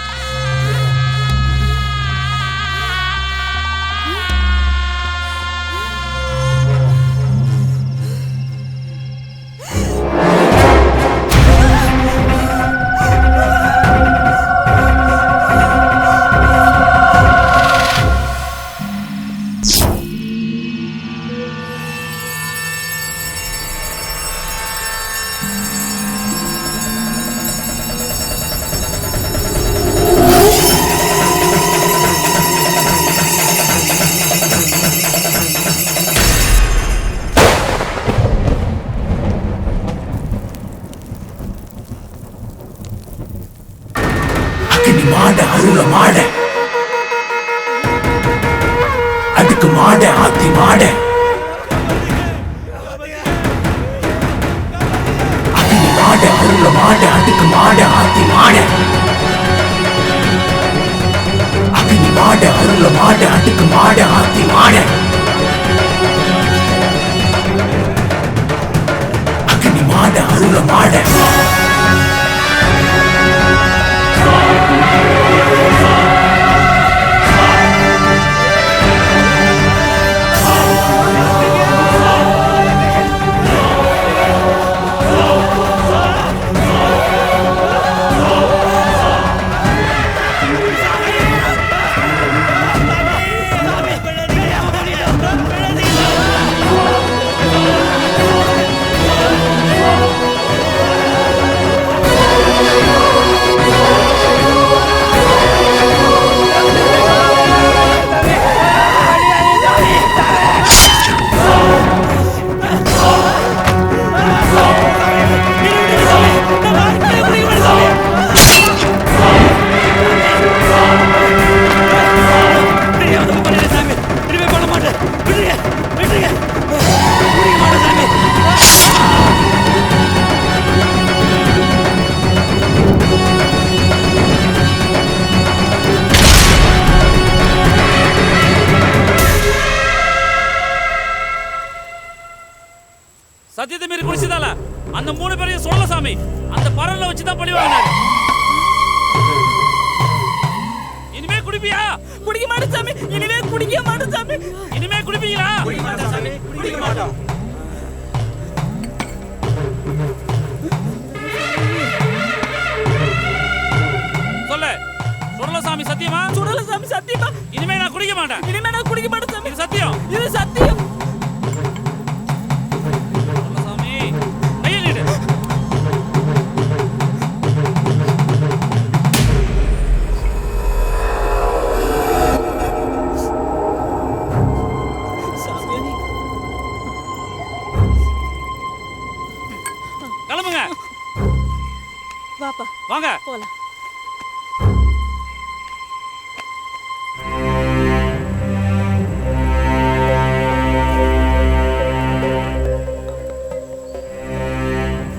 மாட அருள மாட அதுக்கு மாட ஆத்தி மாட அக்னி மாட அருள மாட அதுக்கு மாட ஆத்தி மாட அக்னி மாட அருள மாட அதுக்கு மாட ஆத்தி மாட அக்னி மாட அருள மாட சத்தியத்தை மீறி குடிச்சதால அந்த 3 பேரையும் சொல்லல சாமி. அந்த பரல்ல வச்சு தான் பழி வாங்கினாரு. இனிமே குடிப்பியா? குடிக்க மாட்டேன் சாமி. இனிமே குடிக்க மாட்டேன் சாமி. இனிமே குடிப்பீங்களா? குடிக்க மாட்டோம் சாமி. குடிக்க மாட்டோம். சொல்லு. சுடல சாமி சத்தியமா? சுடல சாமி சத்தியமா? இனிமே நான் குடிக்க மாட்டேன். இனிமே நான் குடிக்க மாட்டேன் சாமி. இது சத்தியம். இது சத்தியம். சுடல சாமி கையை நீடு. கிளம்புங்க. வாப்பா வாங்க போலாம்.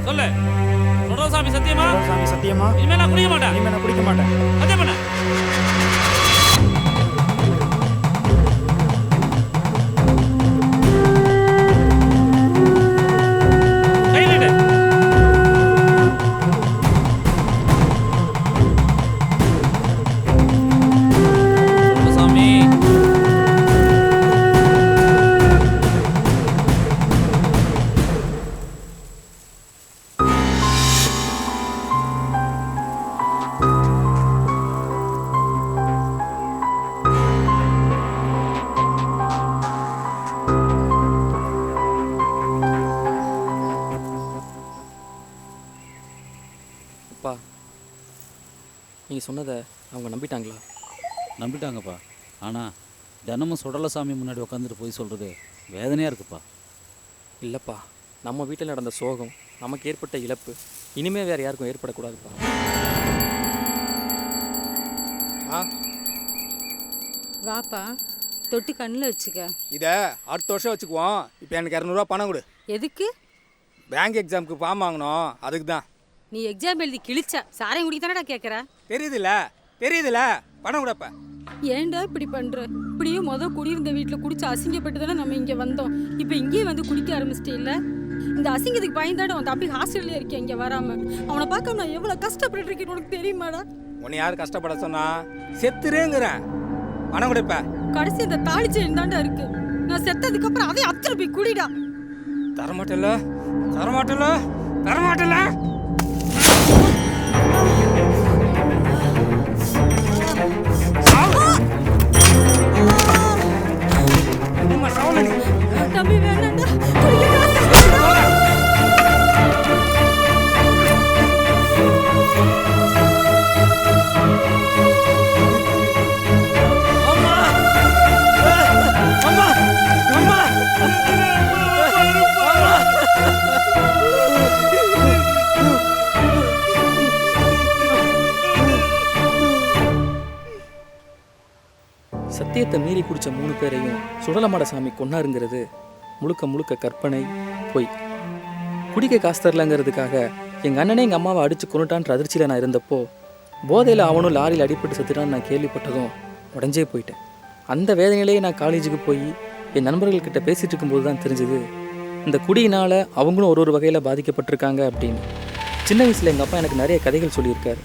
சொல்லு. சுடல சாமி சத்தியமா? சாமி சத்தியமா? இனிமே நான் குடிக்க மாட்டேன். இனிமே நான் குடிக்க மாட்டேன். சத்தியம் பண்ணு. அப்பா, நீங்கள் சொன்னதை அவங்க நம்பிட்டாங்களா? நம்பிட்டாங்கப்பா. ஆனால் தினமும் சுடலசாமி முன்னாடி உட்காந்துட்டு போய் சொல்கிறது வேதனையாக இருக்குப்பா. இல்லைப்பா, நம்ம வீட்டில் நடந்த சோகம், நமக்கு ஏற்பட்ட இழப்பு இனிமே வேறு யாருக்கும் ஏற்படக்கூடாதுப்பா. வாப்பா, தொட்டு கண்ணில் வச்சுக்க. இதை அடுத்த வருஷம் வச்சுக்குவோம். இப்போ எனக்கு 200 ரூபா பணம் கொடு. எதுக்கு? பேங்க் எக்ஸாமுக்கு ஃபார்ம் வாங்கணும், அதுக்கு தான். நீ எக்ஸாம் எழுதி கிழிச்ச சாரையும் குடிக்க தானடா கேட்குற. தெரியுதுல பணம் கொடுப்ப. ஏன்டா இப்படி பண்ற? இப்படியே குடியிருந்த வீட்டில் குடிச்சு அசிங்கப்பட்டு தானே நம்ம இங்கே வந்தோம். இப்போ இங்கேயே வந்து குடிக்க ஆரம்பிச்சிட்டே இல்லை? இந்த அசிங்கத்துக்கு பயந்தாட அவன் தம்பி ஹாஸ்டல்லே இருக்கேன் இங்கே வராமல். அவனை பார்க்க நான் எவ்வளோ கஷ்டப்பட்டு இருக்கேன் உனக்கு தெரியுமாடா? உன்னை யார் கஷ்டப்பட சொன்னா? செத்துறேங்கிறேன். பணம் கொடுப்ப. கடைசி இந்த தாலி செயின் தாண்டா இருக்கு. நான் செத்ததுக்கு அப்புறம் அதே அத்தனை போய் குடிடா. தரமாட்டல தரமாட்டல தரமாட்டல. தம்பி வேணாண்டா. சத்தியத்தை மீறி குடித்த 3 பேரையும் சுடலமாட சாமி கொன்னாருங்கிறது முழுக்க முழுக்க கற்பனை, பொய். குடிக்க காசு தரலங்கிறதுக்காக எங்கள் அண்ணனே எங்கள் அம்மாவை அடித்து கொண்டுட்டான்ற அதிர்ச்சியில் நான் இருந்தப்போ போதையில் அவனும் லாரியில் அடிப்பட்டு செத்துட்டான்னு நான் கேள்விப்பட்டதும் உடஞ்சே போயிட்டேன். அந்த வேதனையிலேயே நான் காலேஜுக்கு போய் என் நண்பர்கள்கிட்ட பேசிகிட்டு இருக்கும்போது தான் தெரிஞ்சுது இந்த குடியினால் அவங்களும் ஒரு வகையில் பாதிக்கப்பட்டிருக்காங்க அப்படின்னு. சின்ன வயசில் எங்கள் அப்பா எனக்கு நிறைய கதைகள் சொல்லியிருக்காரு.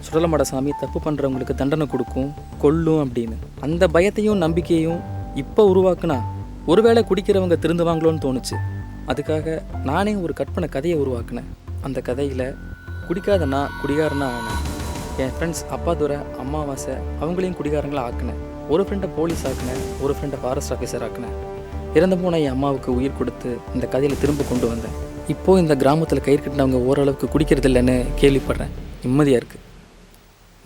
சுடலமாட சாமி தப்பு பண்ணுறவங்களுக்கு தண்டனை கொடுக்கும், கொல்லும் அப்படின்னு. அந்த பயத்தையும் நம்பிக்கையும் இப்போ உருவாக்குனா ஒருவேளை குடிக்கிறவங்க திருந்துவாங்களோன்னு தோணுச்சு. அதுக்காக நானே ஒரு கற்பனை கதையை உருவாக்குனேன். அந்த கதையில் குடிக்காத நான் குடிகாரனா ஆனேன். என் ஃப்ரெண்ட்ஸ் அப்பாதுரை, அம்மாவாசை அவங்களையும் குடிகாரங்களாக ஆக்கினேன். ஒரு ஃப்ரெண்டை போலீஸ் ஆக்கினேன், ஒரு ஃப்ரெண்டை ஃபாரஸ்ட் ஆஃபீஸர் ஆக்கினேன். இறந்து போன என் அம்மாவுக்கு உயிர் கொடுத்து இந்த கதையில் திரும்ப கொண்டு வந்தேன். இப்போது இந்த கிராமத்தில் கயிறு கட்டினவங்க ஓரளவுக்கு குடிக்கிறது இல்லைன்னு கேள்விப்படுறேன். நிம்மதியாக இருக்குது.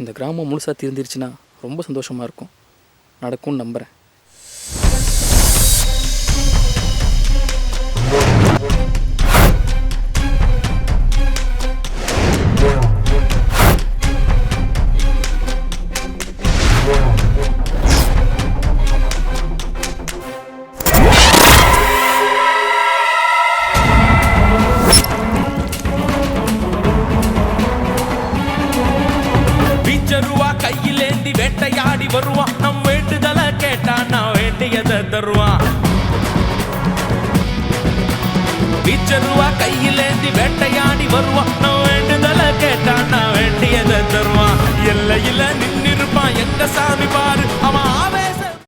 இந்த கிராமம் முழுசாக தீர்ந்துருச்சுன்னா ரொம்ப சந்தோஷமாக இருக்கும். நடக்கும்னு நம்புகிறேன். கையிலேந்தி வேட்டையாடி வருவான். நம் வேண்டுதலை கேட்டா நான் வேண்டியதை தருவான். லட்ச ரூபா கையிலேந்தி வேட்டையாடி வருவான். நான் வேண்டுதல கேட்டான், நான் வேண்டியதை தருவான். எல்லையில நின்னிருப்பான் எங்க சாமி பாரு.